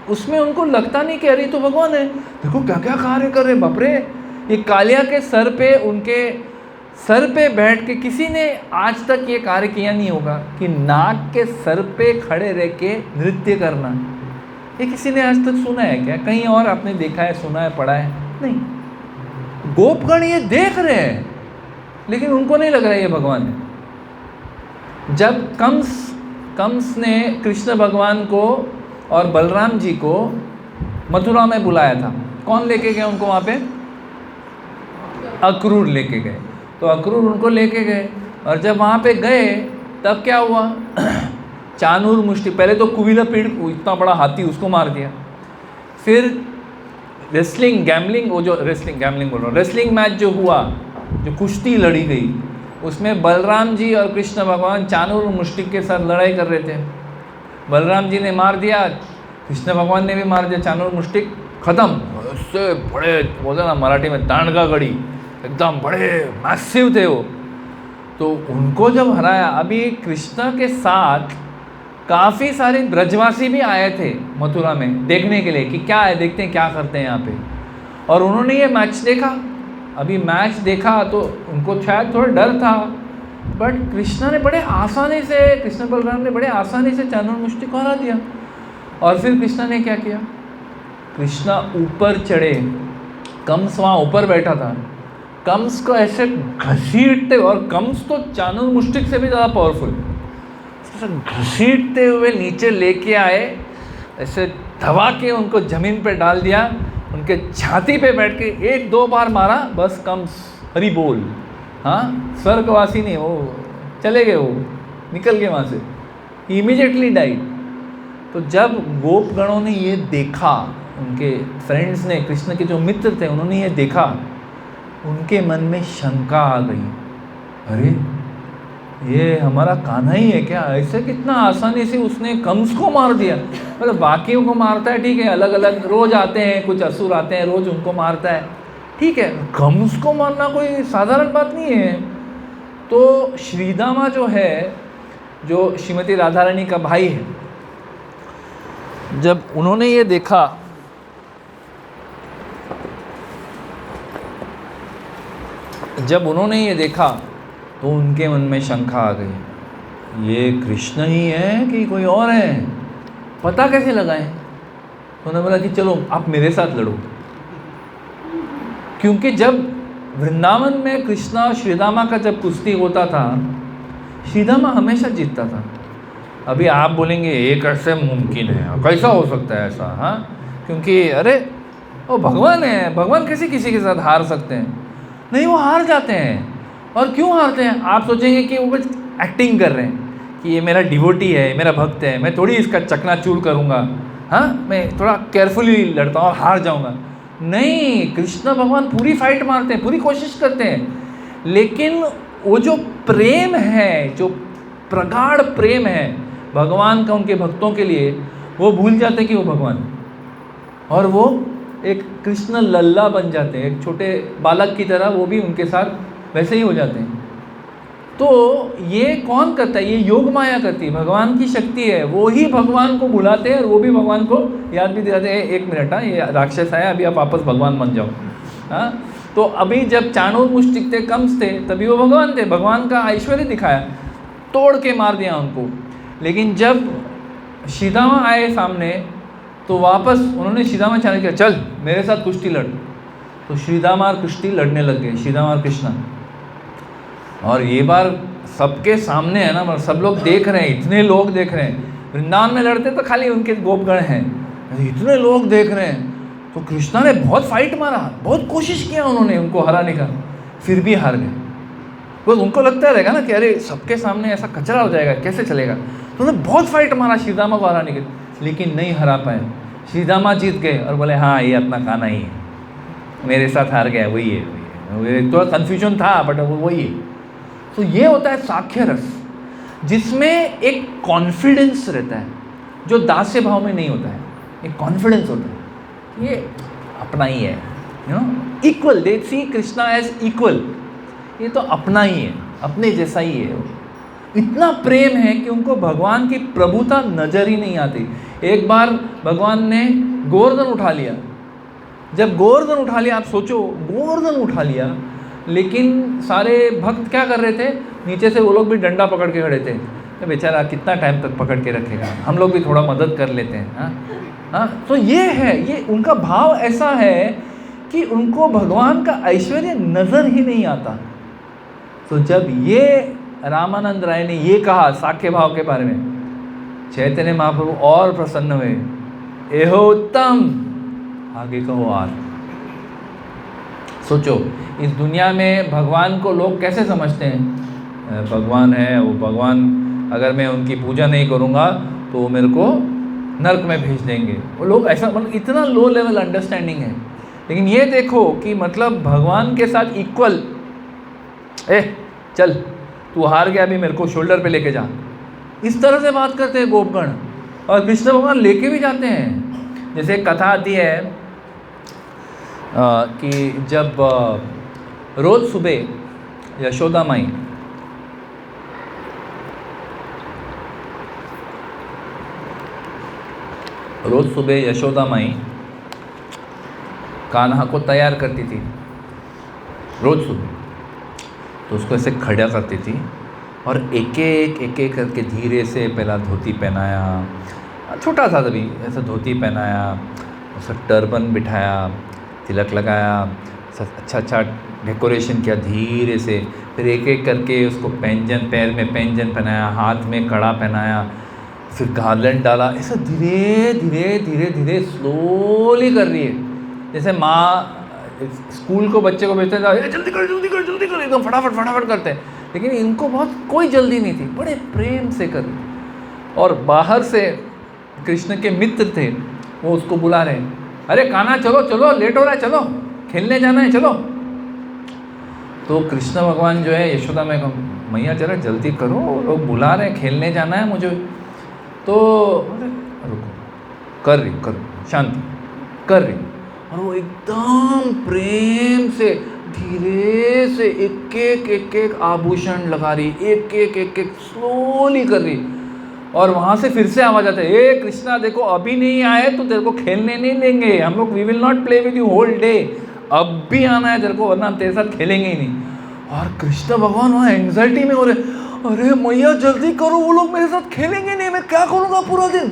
उसमें उनको लगता नहीं कि अरे तो भगवान है, देखो क्या क्या कार्य कर रहे, बाप रे। ये कालिया के सर पे, उनके सर पे बैठ के, किसी ने आज तक ये कार्य किया नहीं होगा कि नाग के सर पे खड़े रह के नृत्य करना। ये किसी ने आज तक सुना है क्या? कहीं और आपने देखा है, सुना है, पढ़ा है? नहीं। गोपगण ये देख रहे हैं, लेकिन उनको नहीं लग रहा है ये भगवान है। जब कंस ने कृष्ण भगवान को और बलराम जी को मथुरा में बुलाया था, कौन लेके गए उनको वहाँ पे? अक्रूर लेके गए। तो अक्रूर उनको लेके गए, और जब वहाँ पे गए तब क्या हुआ? चानूर मुष्टि, पहले तो कुविला पीड़, इतना बड़ा हाथी, उसको मार दिया। फिर रेसलिंग मैच जो हुआ, जो कुश्ती लड़ी गई, उसमें बलराम जी और कृष्ण भगवान चाणूर मुष्टिक के साथ लड़ाई कर रहे थे। बलराम जी ने मार दिया, कृष्ण भगवान ने भी मार दिया, चाणूर मुष्टिक खत्म। उससे बड़े बोलते ना मराठी में तांडगा गड़ी, एकदम बड़े मैसिव थे वो। तो उनको जब हराया, अभी कृष्ण के साथ काफ़ी सारे ब्रजवासी भी आए थे मथुरा में देखने के लिए कि क्या है, देखते हैं क्या करते हैं यहाँ पे। और उन्होंने ये मैच देखा। अभी मैच देखा तो उनको शायद थोड़ा डर था, बट कृष्ण ने बड़े आसानी से, कृष्ण बलराम ने बड़े आसानी से चाणूर मुष्टिक को हरा दिया। और फिर कृष्ण ने क्या किया, कृष्ण ऊपर चढ़े, कंस वहाँ ऊपर बैठा था, कंस को ऐसे घसीटते, और कंस तो चाणूर मुष्टिक से भी ज़्यादा पावरफुल, घसीटते हुए नीचे लेके आए, ऐसे दबा के उनको ज़मीन पे डाल दिया, उनके छाती पे बैठ के 1-2 बार मारा, बस कंस हरि बोल। हाँ, स्वर्गवासी नहीं, वो चले गए, वो निकल गए वहाँ से, इमीडिएटली डाइड। तो जब गोपगणों ने ये देखा, उनके फ्रेंड्स ने, कृष्ण के जो मित्र थे उन्होंने ये देखा, उनके मन में शंका आ गई, अरे ये हमारा कान्हा ही है क्या, ऐसे कितना आसानी से उसने कंस को मार दिया। मतलब बाकियों को मारता है ठीक है, अलग अलग रोज आते हैं, कुछ असुर आते हैं रोज उनको मारता है, ठीक है, कंस को मारना कोई साधारण बात नहीं है। तो श्रीदामा जो है, जो श्रीमती राधा रानी का भाई है, जब उन्होंने ये देखा, तो उनके मन में शंका आ गई, ये कृष्ण ही है कि कोई और है, पता कैसे लगाएं। तो उन्होंने बोला कि चलो आप मेरे साथ लड़ो। क्योंकि जब वृंदावन में कृष्ण और श्रीदामा का जब कुश्ती होता था, श्रीदामा हमेशा जीतता था। अभी आप बोलेंगे ये कैसे मुमकिन है, कैसा हो सकता है ऐसा, हाँ, क्योंकि अरे वो भगवान है, भगवान कैसे किसी के साथ हार सकते हैं। नहीं, वो हार जाते हैं। और क्यों हारते हैं? आप सोचेंगे कि वो कुछ एक्टिंग कर रहे हैं कि ये मेरा डिवोटी है, मेरा भक्त है, मैं थोड़ी इसका चकनाचूर करूँगा, हाँ, मैं थोड़ा केयरफुली लड़ता हूँ और हार जाऊँगा। नहीं, कृष्ण भगवान पूरी फाइट मारते हैं, पूरी कोशिश करते हैं, लेकिन वो जो प्रेम है, जो प्रगाढ़ प्रेम है भगवान का उनके भक्तों के लिए, वो भूल जाते हैं कि वो भगवान, और वो एक कृष्ण लल्ला बन जाते हैं, एक छोटे बालक की तरह वो भी उनके साथ वैसे ही हो जाते हैं। तो ये कौन करता है? ये योग माया करती है, भगवान की शक्ति है, वो ही भगवान को बुलाते हैं और वो भी भगवान को याद भी दिलाते हैं, एक मिनट, हाँ, ये राक्षस आया, अभी आप वापस भगवान बन जाओ। हाँ, तो अभी जब चाणूर मुष्टिक थे, कंस थे, तभी वो भगवान थे, भगवान का ऐश्वर्य दिखाया, तोड़ के मार दिया उनको। लेकिन जब श्रीदामा आए सामने, तो वापस उन्होंने श्रीदामा चैलेंज किया, चल मेरे साथ कुश्ती लड़। तो श्रीदामा और कुश्ती लड़ने लग गए, श्रीदामा और कृष्ण। और ये बार सबके सामने है ना, सब लोग देख रहे हैं, इतने लोग देख रहे हैं। वृंदावन में लड़ते तो खाली उनके गोपगण हैं, इतने लोग देख रहे हैं। तो कृष्णा ने बहुत फाइट मारा, बहुत कोशिश किया उन्होंने उनको हराने का, फिर भी हार गए। तो उनको लगता रहेगा ना कि अरे सबके सामने ऐसा कचरा हो जाएगा, कैसे चलेगा। तो उन्होंने बहुत फाइट मारा श्रीदामा को हराने के, लेकिन नहीं हरा पाए। श्रीदामा जीत गए और बोले हाँ ये अपना कान्हा ही है, मेरे साथ हार गया, वही है। थोड़ा कन्फ्यूजन था बट वो वही है। तो ये होता है साख्य रस, जिसमें एक कॉन्फिडेंस रहता है जो दास्य भाव में नहीं होता है। एक कॉन्फिडेंस होता है, ये अपना ही है, you know, equal, they see Krishna as equal, ये तो अपना ही है, अपने जैसा ही है। इतना प्रेम है कि उनको भगवान की प्रभुता नजर ही नहीं आती। एक बार भगवान ने गोवर्धन उठा लिया, जब गोवर्धन उठा लिया, आप सोचो गोवर्धन उठा लिया, लेकिन सारे भक्त क्या कर रहे थे, नीचे से वो लोग भी डंडा पकड़ के खड़े थे। तो बेचारा कितना टाइम तक पकड़ के रखेगा, हम लोग भी थोड़ा मदद कर लेते हैं। हाँ हाँ, तो ये है, ये उनका भाव ऐसा है कि उनको भगवान का ऐश्वर्य नज़र ही नहीं आता। तो जब ये रामानंद राय ने ये कहा साख्य भाव के बारे में, चैतन्य महाप्रभु और प्रसन्न हुए, एहो उत्तम, आगे कहो आर। सोचो इस दुनिया में भगवान को लोग कैसे समझते हैं, भगवान है वो, भगवान अगर मैं उनकी पूजा नहीं करूँगा तो वो मेरे को नर्क में भेज देंगे, वो लोग ऐसा, मतलब इतना लो लेवल अंडरस्टैंडिंग है। लेकिन ये देखो कि मतलब भगवान के साथ इक्वल, चल तू हार गया, अभी मेरे को शोल्डर पे लेके जा। इस तरह से बात करते हैं गोपगण, और कृष्ण भगवान लेके भी जाते हैं। जैसे एक कथा आती है कि जब रोज़ सुबह यशोदा माई कान्हा को तैयार करती थी रोज़ सुबह, तो उसको ऐसे खड़ा करती थी और एक एक करके धीरे से पहला धोती पहनाया, छोटा सा तभी ऐसा धोती पहनाया, उसका टर्बन बिठाया, तिलक लगाया, अच्छा डेकोरेशन किया धीरे से, फिर एक एक करके उसको पैंजन, पैर में पैंजन पहनाया, हाथ में कड़ा पहनाया, फिर गार्लैंड डाला। ऐसा धीरे धीरे धीरे धीरे स्लोली कर रही है। जैसे माँ स्कूल को बच्चे को भेजते हैं, जल्दी कर जल्दी कर जल्दी कर, एकदम फटाफट करते हैं, लेकिन इनको बहुत कोई जल्दी नहीं थी, बड़े प्रेम से कर। और बाहर से कृष्ण के मित्र थे, वो उसको बुला रहे हैं, अरे कान्हा चलो चलो, लेट हो रहा है, चलो खेलने जाना है, चलो। तो कृष्ण भगवान जो है यशोदा में, मैया जरा जल्दी करो, लोग बुला रहे हैं, खेलने जाना है मुझे। तो रुको, कर रही शांति कर रही, और वो एकदम प्रेम से धीरे से एक एक आभूषण लगा रही, एक एक स्लोली कर रही। और वहाँ से फिर से आवाज आता है, ए कृष्णा देखो अभी नहीं आए तो तेरे को खेलने नहीं देंगे हम लोग, we will not play with you whole day, अब भी आना है तेरे को, वरना हम तेरे साथ खेलेंगे ही नहीं। और कृष्ण भगवान वहाँ एंग्जाइटी में हो रहे, अरे मैया जल्दी करो, वो लोग मेरे साथ खेलेंगे नहीं, मैं क्या करूँगा पूरा दिन।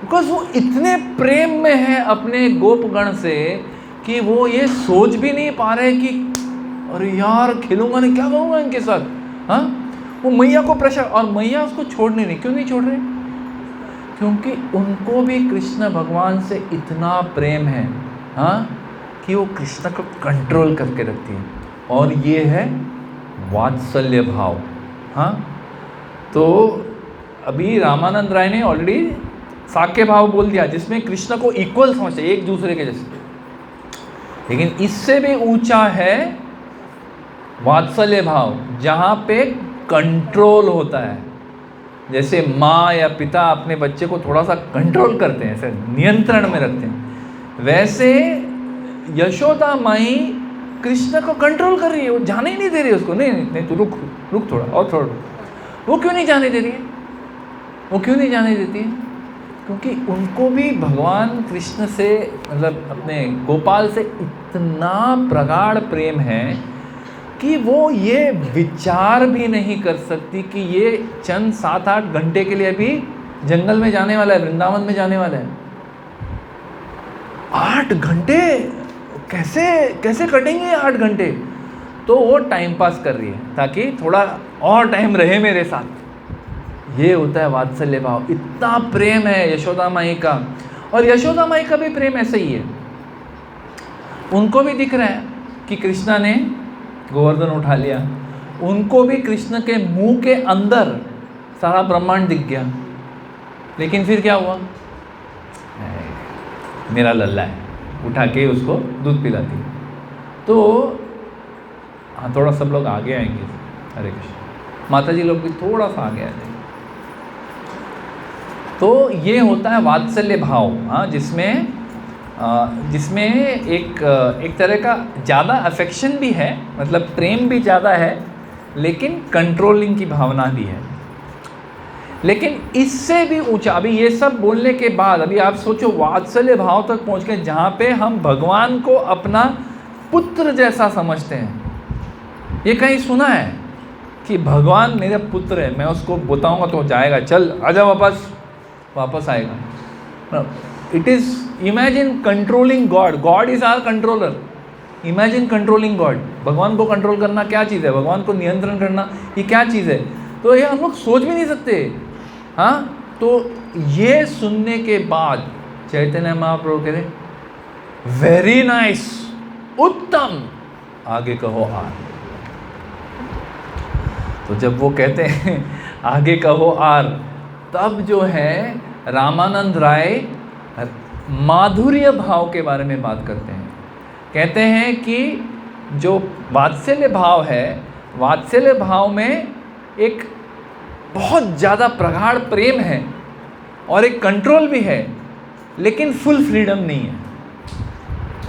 बिकॉज वो इतने प्रेम में है अपने गोपगण से कि वो ये सोच भी नहीं पा रहे कि अरे यार खेलूंगा नहीं, क्या करूँगा इनके साथ। हाँ, वो मैया को प्रेशर, और मैया उसको छोड़ने नहीं, क्यों नहीं छोड़ रहे? क्योंकि उनको भी कृष्ण भगवान से इतना प्रेम है, हाँ, कि वो कृष्ण को कंट्रोल करके रखती है, और ये है वात्सल्य भाव। हाँ, तो अभी रामानंद राय ने ऑलरेडी साक्य भाव बोल दिया, जिसमें कृष्ण को इक्वल समझते एक दूसरे के जैसे, लेकिन इससे भी ऊंचा है वात्सल्य भाव, जहाँ पे कंट्रोल होता है। जैसे माँ या पिता अपने बच्चे को थोड़ा सा कंट्रोल करते हैं, ऐसे नियंत्रण में रखते हैं, वैसे यशोदा माई कृष्ण को कंट्रोल कर रही है, वो जाने ही नहीं दे रही है उसको, नहीं तू रुक थोड़ा और थोड़ा। वो क्यों नहीं जाने दे रही है? वो क्यों नहीं जाने देती है? क्योंकि उनको भी भगवान कृष्ण से, मतलब अपने गोपाल से इतना प्रगाढ़ प्रेम है कि वो ये विचार भी नहीं कर सकती कि ये चंद 7-8 घंटे के लिए अभी जंगल में जाने वाला है, वृंदावन में जाने वाला है। 8 घंटे कैसे कटेंगे 8 घंटे? तो वो टाइम पास कर रही है ताकि थोड़ा और टाइम रहे मेरे साथ। ये होता है वात्सल्य भाव। इतना प्रेम है यशोदा माई का, और यशोदा माई का भी प्रेम ऐसे ही है। उनको भी दिख रहा है कि कृष्णा ने गोवर्धन उठा लिया, उनको भी कृष्ण के मुंह के अंदर सारा ब्रह्मांड दिख गया, लेकिन फिर क्या हुआ? मेरा लल्ला है, उठा के उसको दूध पिलाती। तो हाँ, थोड़ा सब लोग आगे आएंगे, हरे कृष्ण, माता जी लोग भी थोड़ा सा आगे आ जाएंगे। तो ये होता है वात्सल्य भाव, हाँ, जिसमें एक तरह का ज़्यादा अफेक्शन भी है, मतलब प्रेम भी ज़्यादा है, लेकिन कंट्रोलिंग की भावना भी है। लेकिन इससे भी ऊंचा, अभी ये सब बोलने के बाद अभी आप सोचो वात्सल्य भाव तक पहुंच गए जहाँ पे हम भगवान को अपना पुत्र जैसा समझते हैं। ये कहीं सुना है कि भगवान मेरा पुत्र है, मैं उसको बताऊंगा तो जाएगा, चल आजा वापस आएगा। It is, imagine controlling God, God is our controller. Imagine controlling God. भगवान को कंट्रोल करना क्या चीज़ है? भगवान को नियंत्रण करना ये क्या चीज़ है? तो ये हम लोग सोच भी नहीं सकते। हाँ, तो ये सुनने के बाद चैतन्य महाप्रभु कह रहे वेरी नाइस, उत्तम, आगे कहो आर। तो जब वो कहते हैं आगे कहो आर, तब जो है रामानंद राय माधुर्य भाव के बारे में बात करते हैं। कहते हैं कि जो वात्सल्य भाव है वात्सल्य भाव में एक बहुत ज़्यादा प्रगाढ़ प्रेम है और एक कंट्रोल भी है, लेकिन फुल फ्रीडम नहीं है।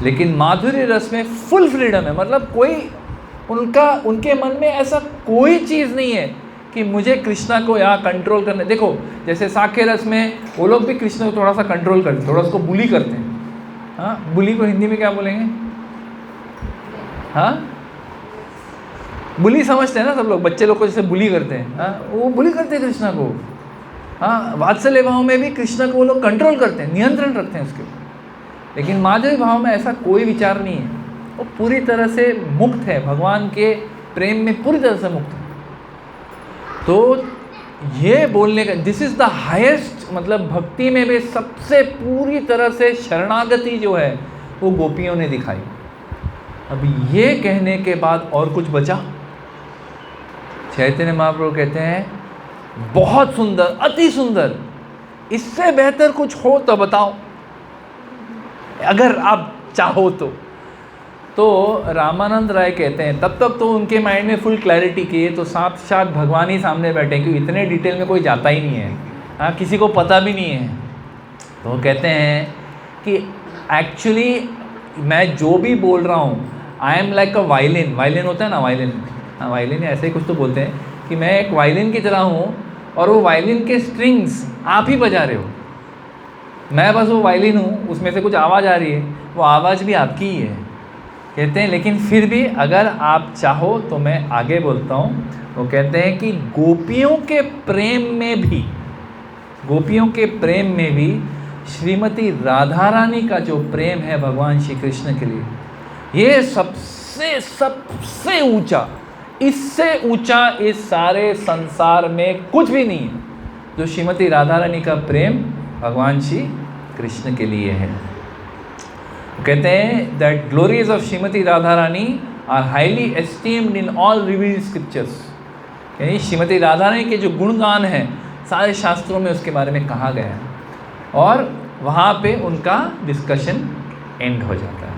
लेकिन माधुर्य रस में फुल फ्रीडम है, मतलब कोई उनके मन में ऐसा कोई चीज़ नहीं है कि मुझे कृष्णा को यहाँ कंट्रोल करने। देखो जैसे साख्य रस में वो लोग भी कृष्ण को थोड़ा सा कंट्रोल करते हैं, थोड़ा उसको बुली करते हैं। हाँ, बुली को हिंदी में क्या बोलेंगे? हाँ, बुली समझते हैं ना सब लोग, बच्चे लोग को जैसे बुली करते हैं। हाँ, वो बुली करते हैं कृष्णा को। हाँ, वात्सल्य भाव में भी कृष्णा को वो लोग कंट्रोल करते हैं, नियंत्रण रखते हैं उसके ऊपर। लेकिन माधुर्य भाव में ऐसा कोई विचार नहीं है, वो पूरी तरह से मुक्त है, भगवान के प्रेम में पूरी तरह से मुक्त है। तो ये बोलने का दिस इज़ द हाईएस्ट, मतलब भक्ति में भी सबसे पूरी तरह से शरणागति जो है वो गोपियों ने दिखाई। अब ये कहने के बाद और कुछ बचा? चैतन्य महाप्रभु कहते हैं बहुत सुंदर, अति सुंदर, इससे बेहतर कुछ हो तो बताओ, अगर आप चाहो तो रामानंद राय कहते हैं, तब तक तो उनके माइंड में फुल क्लैरिटी की है, तो साक्षात भगवान ही सामने बैठे, क्योंकि इतने डिटेल में कोई जाता ही नहीं है। हाँ, किसी को पता भी नहीं है। तो वो कहते हैं कि एक्चुअली मैं जो भी बोल रहा हूँ, I am like a violin. Violin होता है ना, वायलिन, हाँ वायलिन ऐसे ही कुछ तो बोलते हैं, कि मैं एक वायलिन की तरह हूँ और वो वायलिन के स्ट्रिंग्स आप ही बजा रहे हो, मैं बस वो वायलिन हूँ, उसमें से कुछ आवाज़ आ रही है, वो आवाज़ भी आपकी ही है। कहते हैं लेकिन फिर भी अगर आप चाहो तो मैं आगे बोलता हूँ। वो कहते हैं कि गोपियों के प्रेम में भी श्रीमती राधा रानी का जो प्रेम है भगवान श्री कृष्ण के लिए, ये सबसे ऊंचा, इससे ऊंचा इस सारे संसार में कुछ भी नहीं है, जो श्रीमती राधा रानी का प्रेम भगवान श्री कृष्ण के लिए है। कहते हैं that glories of Shrimati Radha Rani are highly esteemed in all revealed scriptures. यानी श्रीमती राधा रानी के जो गुणगान हैं सारे शास्त्रों में उसके बारे में कहा गया है, और वहाँ पे उनका डिस्कशन एंड हो जाता है।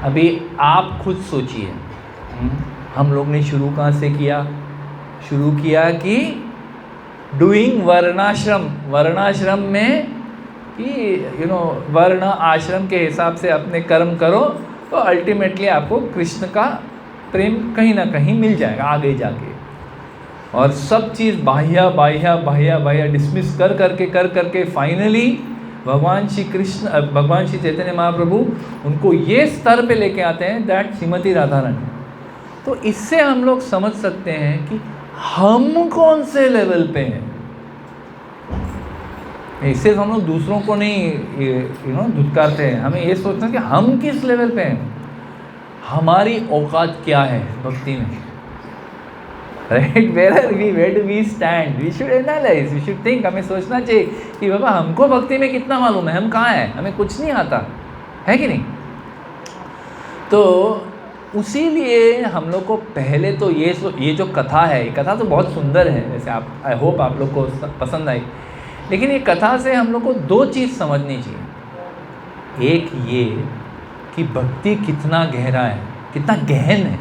अभी आप खुद सोचिए, हम लोग ने शुरू कहाँ से किया? शुरू किया कि डूइंग वर्णाश्रम में कि वर्ण आश्रम के हिसाब से अपने कर्म करो तो अल्टीमेटली आपको कृष्ण का प्रेम कहीं ना कहीं मिल जाएगा आगे जाके। और सब चीज़ बाह्य डिसमिस कर करके फाइनली भगवान श्री चैतन्य महाप्रभु उनको ये स्तर पे लेके आते हैं, दैट श्रीमती राधा रानी। तो इससे हम लोग समझ सकते हैं कि हम कौन से लेवल पे हैं। इससे हम लोग दूसरों को नहीं धुतकारते हैं, हमें ये सोचना है कि हम किस लेवल पे हैं, हमारी औकात क्या है भक्ति में, right? Where do we stand, we should analyse, we should think. हमें सोचना चाहिए कि बाबा हमको भक्ति में कितना मालूम है, हम कहाँ हैं, हमें कुछ नहीं आता है कि नहीं। तो उसीलिए हम लोग को पहले तो ये जो कथा है, ये कथा तो बहुत सुंदर है, वैसे आई होप आप लोग को पसंद आई। लेकिन ये कथा से हम लोग को दो चीज़ समझनी चाहिए। एक ये कि भक्ति कितना गहरा है, कितना गहन है।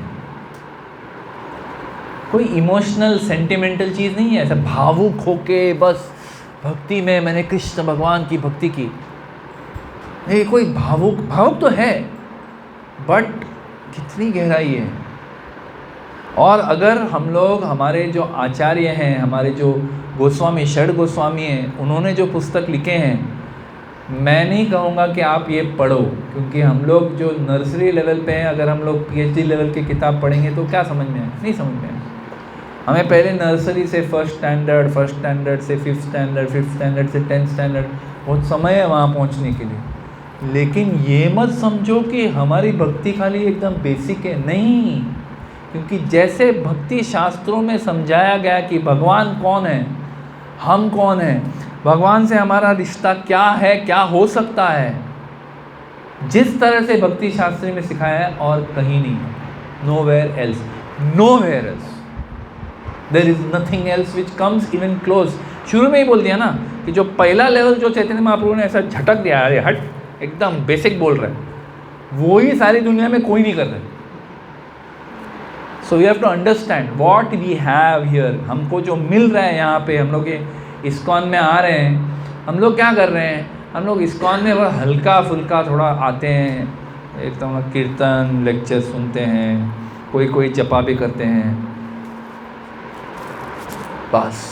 कोई इमोशनल सेंटिमेंटल चीज़ नहीं है, ऐसा भावुक होके बस भक्ति में मैंने कृष्ण भगवान की भक्ति की। नहीं, कोई भावुक तो है, बट कितनी गहराई है। और अगर हम लोग, हमारे जो आचार्य हैं, हमारे जो गोस्वामी, षड गोस्वामी हैं, उन्होंने जो पुस्तक लिखे हैं, मैं नहीं कहूँगा कि आप ये पढ़ो, क्योंकि हम लोग जो नर्सरी लेवल पे हैं, अगर हम लोग PhD लेवल की किताब पढ़ेंगे तो क्या समझ में आए? नहीं समझ में आए। हमें पहले नर्सरी से फर्स्ट स्टैंडर्ड से फिफ्थ स्टैंडर्ड से 10th स्टैंडर्ड, बहुत समय है वहाँ पहुँचने के लिए। लेकिन ये मत समझो कि हमारी भक्ति खाली एकदम बेसिक है, नहीं। क्योंकि जैसे भक्ति शास्त्रों में समझाया गया कि भगवान कौन है, हम कौन हैं, भगवान से हमारा रिश्ता क्या है, क्या हो सकता है, जिस तरह से भक्ति शास्त्र में सिखाया है और कहीं नहीं, nowhere else, there is nothing else which comes even close. शुरू में ही बोल दिया ना कि जो पहला लेवल जो चैतन्य महाप्रभु ने ऐसा झटक दिया, अरे हट, एकदम बेसिक बोल रहे हैं, वो ही सारी दुनिया में कोई नहीं कर रहे। So we have to understand what we have here. हमको जो मिल रहा है यहाँ पे, हम लोग ये इस्कॉन में आ रहे हैं, हम लोग क्या कर रहे हैं, हम लोग इस्कॉन में बड़ा हल्का फुल्का थोड़ा आते हैं, एकदम कीर्तन लेक्चर सुनते हैं, कोई जपा भी करते हैं, बस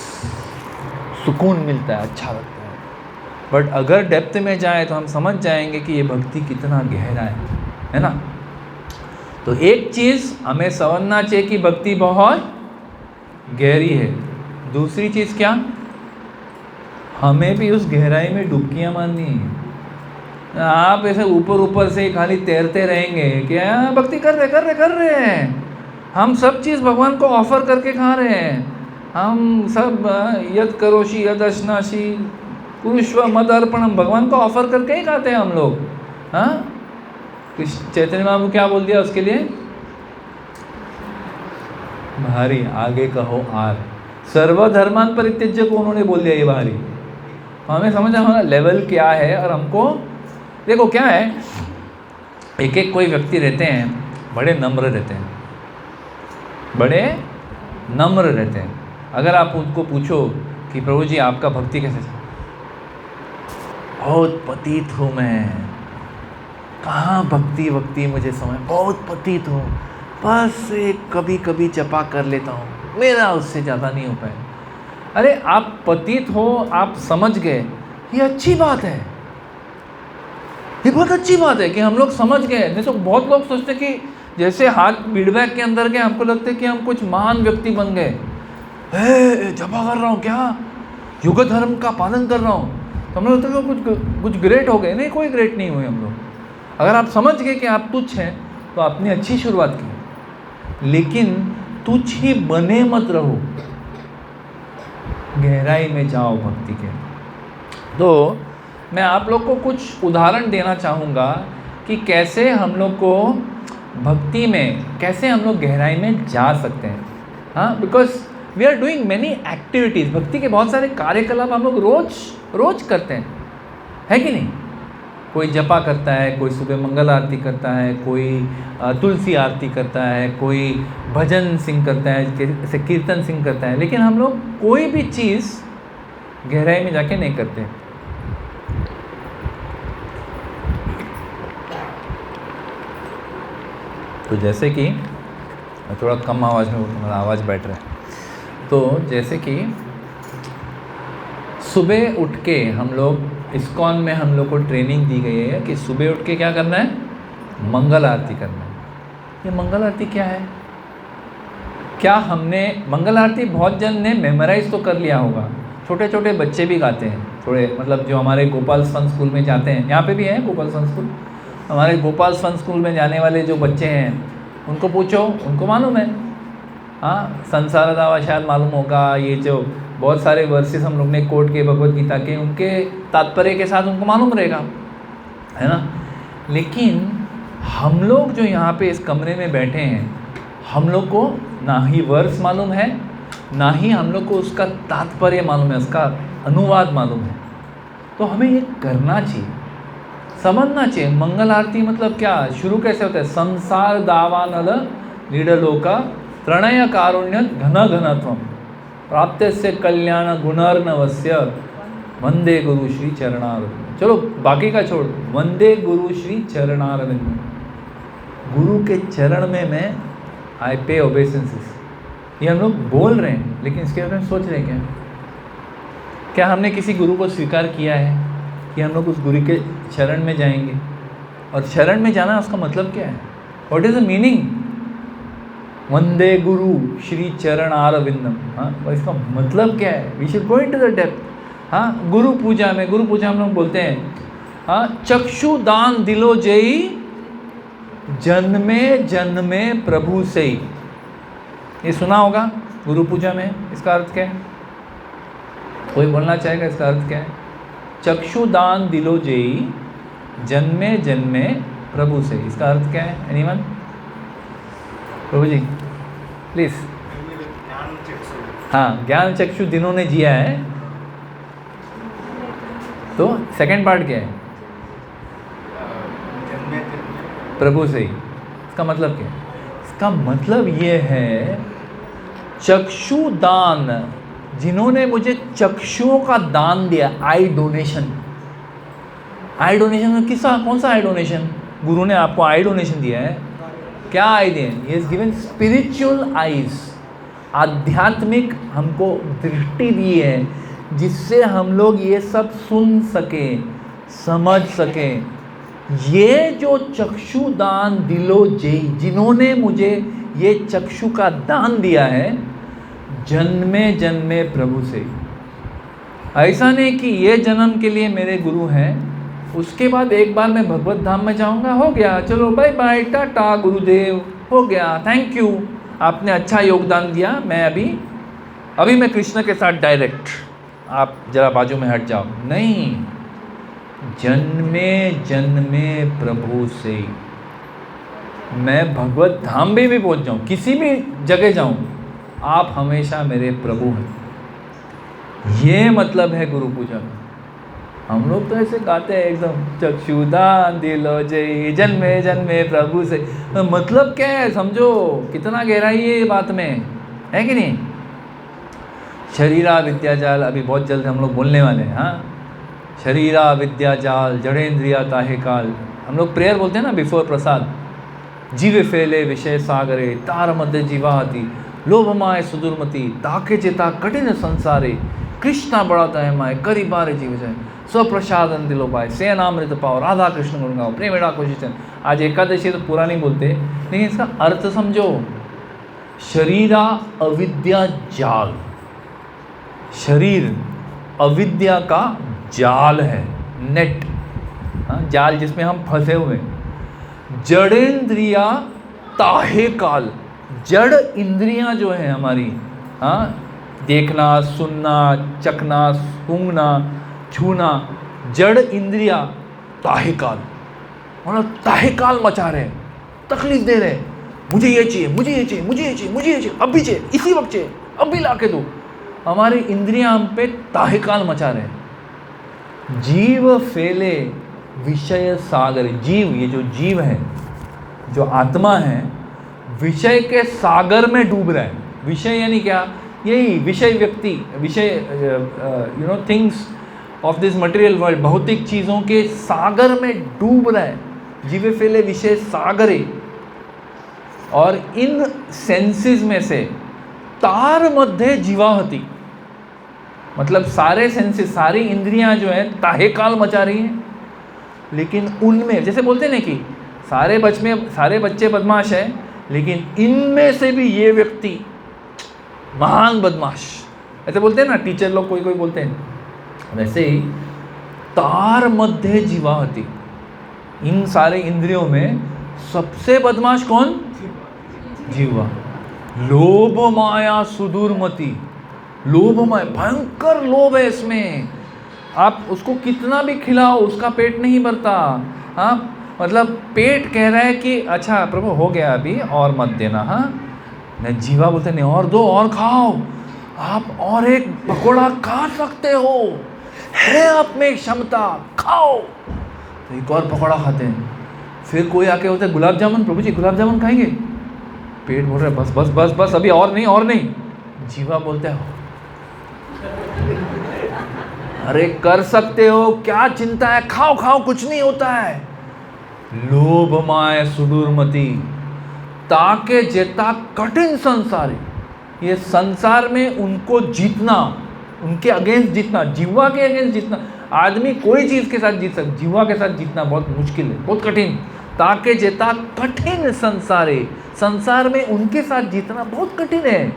सुकून मिलता है, अच्छा लगता है। बट अगर डेप्थ में जाए तो हम समझ जाएंगे कि ये भक्ति कितना गहरा है ना। तो एक चीज़ हमें समझना चाहिए कि भक्ति बहुत गहरी है। दूसरी चीज़ क्या, हमें भी उस गहराई में डुबकियाँ मारनी है। आप ऐसे ऊपर ऊपर से खाली तैरते रहेंगे कि भक्ति कर रहे हैं, हम सब चीज़ भगवान को ऑफर करके खा रहे हैं, हम सब यद करोशी यद अश्नाशी कुरुष्व मद अर्पणम भगवान को ऑफर करके ही खाते हैं हम लोग। हाँ, चैतन्य महाप्रभु क्या बोल दिया उसके लिए, भारी आगे कहो आर, सर्वधर्मान परित्यज्य को उन्होंने बोल दिया ये भारी। हमें समझ हमारा लेवल क्या है। और हमको देखो क्या है, एक कोई व्यक्ति रहते हैं बड़े नम्र रहते हैं, बड़े नम्र रहते हैं। अगर आप उनको पूछो कि प्रभु जी आपका भक्ति कैसे, बहुत पतित हूँ मैं, कहाँ भक्ति मुझे समझ, बहुत पतित हूँ, बस कभी कभी जपा कर लेता हूँ, मेरा उससे ज़्यादा नहीं हो पाया। अरे आप पतित हो, आप समझ गए, ये अच्छी बात है, ये बहुत अच्छी बात है कि हम लोग समझ गए। नहीं तो बहुत लोग सोचते कि जैसे हाथ फीडबैक के अंदर गए, हमको लगता है कि हम कुछ महान व्यक्ति बन गए, जपा कर रहा हूँ क्या, युग धर्म का पालन कर रहा हूँ, तो हम लोग लगता है कुछ ग्रेट हो गए। नहीं, कोई ग्रेट नहीं हुए हम लोग। अगर आप समझ गए कि आप तुच्छ हैं तो आपने अच्छी शुरुआत की, लेकिन तुच्छ ही बने मत रहो, गहराई में जाओ भक्ति के। तो मैं आप लोग को कुछ उदाहरण देना चाहूँगा कि कैसे हम लोग को भक्ति में, कैसे हम लोग गहराई में जा सकते हैं। हाँ, because we are doing many activities, भक्ति के बहुत सारे कार्यकलाप हम लोग रोज करते हैं, है कि नहीं। कोई जपा करता है, कोई सुबह मंगल आरती करता है, कोई तुलसी आरती करता है, कोई भजन सिंह करता है, जैसे कीर्तन सिंह करता है, लेकिन हम लोग कोई भी चीज़ गहराई में जाके नहीं करते। तो जैसे कि थोड़ा कम आवाज़ में बोलूँ, मेरा आवाज़ बैठ रहा है। तो जैसे कि सुबह उठ के हम लोग इस्कॉन में हम लोग को ट्रेनिंग दी गई है कि सुबह उठ के क्या करना है, मंगल आरती करना है। ये मंगल आरती क्या है, क्या हमने मंगल आरती बहुत जन ने मेमोराइज तो कर लिया होगा, छोटे छोटे बच्चे भी गाते हैं, थोड़े मतलब जो हमारे गोपाल फन स्कूल में जाते हैं, यहाँ पे भी है गोपाल फन स्कूल, हमारे गोपाल फन स्कूल में जाने वाले जो बच्चे हैं उनको पूछो, उनको मालूम है। हाँ, संसार दावा शायद मालूम होगा, ये जो बहुत सारे वर्सेस हम लोग ने कोट के भगवत गीता के, उनके तात्पर्य के साथ उनको मालूम रहेगा, है ना। लेकिन हम लोग जो यहाँ पे इस कमरे में बैठे हैं, हम लोग को ना ही वर्स मालूम है, ना ही हम लोग को उसका तात्पर्य मालूम है, उसका अनुवाद मालूम है। तो हमें ये करना चाहिए, समझना चाहिए। मंगल आरती मतलब क्या, शुरू कैसे होता है, संसार दावानल नीडलोका त्रणय कारुण्य घन घनत्वम प्राप्त से कल्याण गुणर्नवस्य वंदे गुरु श्री चरणारविंद। चलो बाकी का छोड़, वंदे गुरु श्री चरणारविंद, गुरु के चरण में मैं आई पे ओबेसेंसेस, ये हम लोग बोल रहे हैं, लेकिन इसके बारे में सोच रहे हैं क्या हमने किसी गुरु को स्वीकार किया है कि हम लोग उस गुरु के शरण में जाएंगे। और शरण में जाना उसका मतलब क्या है, व्हाट इज़ द मीनिंग, वंदे गुरु श्री चरणारविंदम। हाँ, इसका मतलब क्या है, we should go into the depth. हाँ, गुरु पूजा में हम लोग बोलते हैं, हाँ, चक्षु दान दिलो जयी जन्मे जन्मे प्रभु से ही, ये सुना होगा गुरु पूजा में। इसका अर्थ क्या है, कोई बोलना चाहेगा इसका अर्थ क्या है, चक्षुदान दिलो जेई जन्मे जन्मे प्रभु से, इसका अर्थ क्या है, एनीवन, प्रभु जी प्लीज। हाँ, ज्ञान चक्षु जिन्होंने जिया है, तो सेकंड पार्ट क्या है, प्रभु से ही, इसका मतलब क्या है। इसका मतलब ये है चक्षुदान, जिन्होंने मुझे चक्षुओं का दान दिया, आई डोनेशन। आई डोनेशन किसका, कौन सा आई डोनेशन? गुरु ने आपको आई डोनेशन दिया है। क्या आई दिए? He has given spiritual eyes, आध्यात्मिक हमको दृष्टि दी है, जिससे हम लोग ये सब सुन सकें, समझ सकें। ये जो चक्षुदान दिलो जय, जिन्होंने मुझे ये चक्षु का दान दिया है, जन्मे जन्मे प्रभु से। ऐसा नहीं कि ये जन्म के लिए मेरे गुरु हैं, उसके बाद एक बार मैं भगवत धाम में जाऊंगा, हो गया, चलो बाय बाय, टाटा गुरुदेव, हो गया, थैंक यू, आपने अच्छा योगदान दिया, मैं अभी मैं कृष्ण के साथ डायरेक्ट, आप जरा बाजू में हट जाओ। नहीं, जन्मे जन्मे प्रभु से। मैं भगवत धाम में भी पहुंच जाऊं, किसी भी जगह जाऊं, आप हमेशा मेरे प्रभु हैं। ये मतलब है गुरु पूजा का। हम लोग तो ऐसे गाते हैं एकदम, चक्षुदान दिलो जय, जन्मे जन्मे प्रभु से। मतलब क्या है समझो, कितना गहराई है ये बात में, है कि नहीं? शरीरा विद्याजाल, अभी बहुत जल्द हम लोग बोलने वाले हैं। हाँ, शरीरा विद्याजाल जड़ेंद्रिया ताहे काल, हम लोग प्रेयर बोलते हैं ना बिफोर प्रसाद। जीवे फैले विषय सागरे, तार मध्य जीवाहति, लोभ माय सुदुर्मति, ताके चेता कठिन संसारे, कृष्णा बढ़ाता है माए, करी बारे जीव जाए, स्वप्रसादन दिलो पाए, से नामृत पाओ, राधा कृष्ण गुण गाओ, प्रेमेड़ा कोशिश। आज एकादशी तो पूरा नहीं बोलते, लेकिन इसका अर्थ समझो। शरीरा अविद्या जाल, शरीर अविद्या का जाल है, नेट, जाल जिसमें हम फंसे हुए। जड़ेंद्रिया ताहे काल, जड़ इंद्रियां जो है हमारी, देखना, सुनना, चखना, सूंघना, छूना, जड़ इंद्रिया ताहे काल, मतलब ताहे काल मचा रहे, तकलीफ दे रहे, मुझे ये चाहिए, मुझे ये चाहिए, मुझे ये चाहिए, मुझे ये चाहिए, अभी चाहिए, इसी वक्त चाहिए, अभी ला के दो। हमारी इंद्रियां हम पे ताहे काल मचा रहे। जीव फैले विषय सागर, जीव, ये जो जीव है, जो आत्मा है, विषय के सागर में डूब रहा है। विषय यानी क्या? यही विषय, व्यक्ति, विषय, things of this material world, भौतिक चीज़ों के सागर में डूब रहा है। जीवे फैले विषय सागरे, और इन सेंसेस में से तार मध्य जीवाहति, मतलब सारे सेंसेस, सारी इंद्रियां जो है ताहे काल मचा रही हैं। लेकिन उनमें, जैसे बोलते हैं ना कि सारे बच्चे बदमाश है, लेकिन इनमें से भी ये व्यक्ति महान बदमाश, ऐसे बोलते हैं ना टीचर लोग, कोई बोलते हैं। वैसे ही तार मध्य जीवाहति, इन सारे इंद्रियों में सबसे बदमाश कौन? जीवा। लोभ माया सुदूरमति, लोभ माया, भयंकर लोभ है इसमें। आप उसको कितना भी खिलाओ, उसका पेट नहीं भरता। हाँ, मतलब पेट कह रहा है कि अच्छा प्रभु हो गया, अभी और मत देना। हाँ, नहीं, जीवा बोलते नहीं, और दो, और खाओ, आप और एक पकोड़ा खा सकते हो, है आप में क्षमता, खाओ। तो एक और पकोड़ा खाते हैं। फिर कोई आके बोलते गुलाब जामुन, प्रभु जी गुलाब जामुन खाएंगे? पेट बोल रहा है बस बस बस बस, अभी और नहीं, और नहीं। जीवा बोलते हो अरे कर सकते हो, क्या चिंता है, खाओ खाओ, कुछ नहीं होता है। लोभ माय सुदूरमति, ताके जेता कठिन संसारी, ये संसार में उनको जीतना, उनके अगेंस्ट जीतना, जीवा के अगेंस्ट जीतना। आदमी कोई चीज़ के साथ जीत सकता, जीवा के साथ जीतना बहुत मुश्किल है, बहुत कठिन। ताके जेता कठिन संसारे, संसार में उनके साथ जीतना बहुत कठिन है।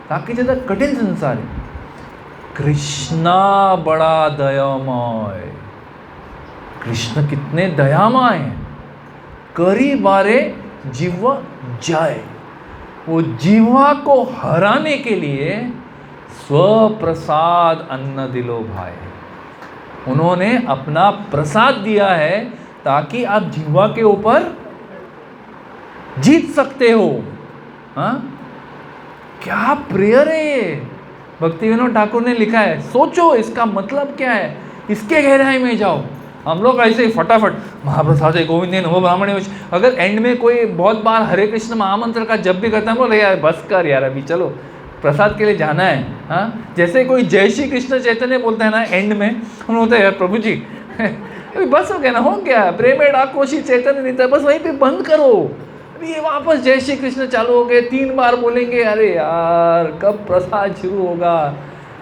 ताके जेता कठिन संसारे, कृष्णा बड़ा दयामय, कृष्ण कितने दयामय हैं। करी बारे जीवा जाए, वो जीवा को हराने के लिए स्वप्रसाद अन्न दिलो भाई, उन्होंने अपना प्रसाद दिया है ताकि आप जीवा के ऊपर जीत सकते हो। हाँ, क्या प्रेयर है ये, भक्ति विनोद ठाकुर ने लिखा है। सोचो इसका मतलब क्या है, इसके गहराई में जाओ। हम लोग ऐसे ही फटाफट महाप्रसाद गोविंदे नमो ब्राह्मणे वैश्य, अगर एंड में कोई बहुत बार हरे कृष्ण महामंत्र का जब भी करता है, बोले यार बस कर यार, अभी चलो प्रसाद के लिए जाना है। हाँ, जैसे कोई जय श्री कृष्ण चैतन्य बोलता है ना एंड में, हम बोलते हैं यार प्रभु जी अभी बस हो गया ना, हो गया प्रेमेण आक्रोशित चैतन्य नहीं था, बस वहीं पे बंद करो, अभी ये वापस जय श्री कृष्ण चालू हो गए, 3 बार बोलेंगे, अरे यार कब प्रसाद शुरू होगा।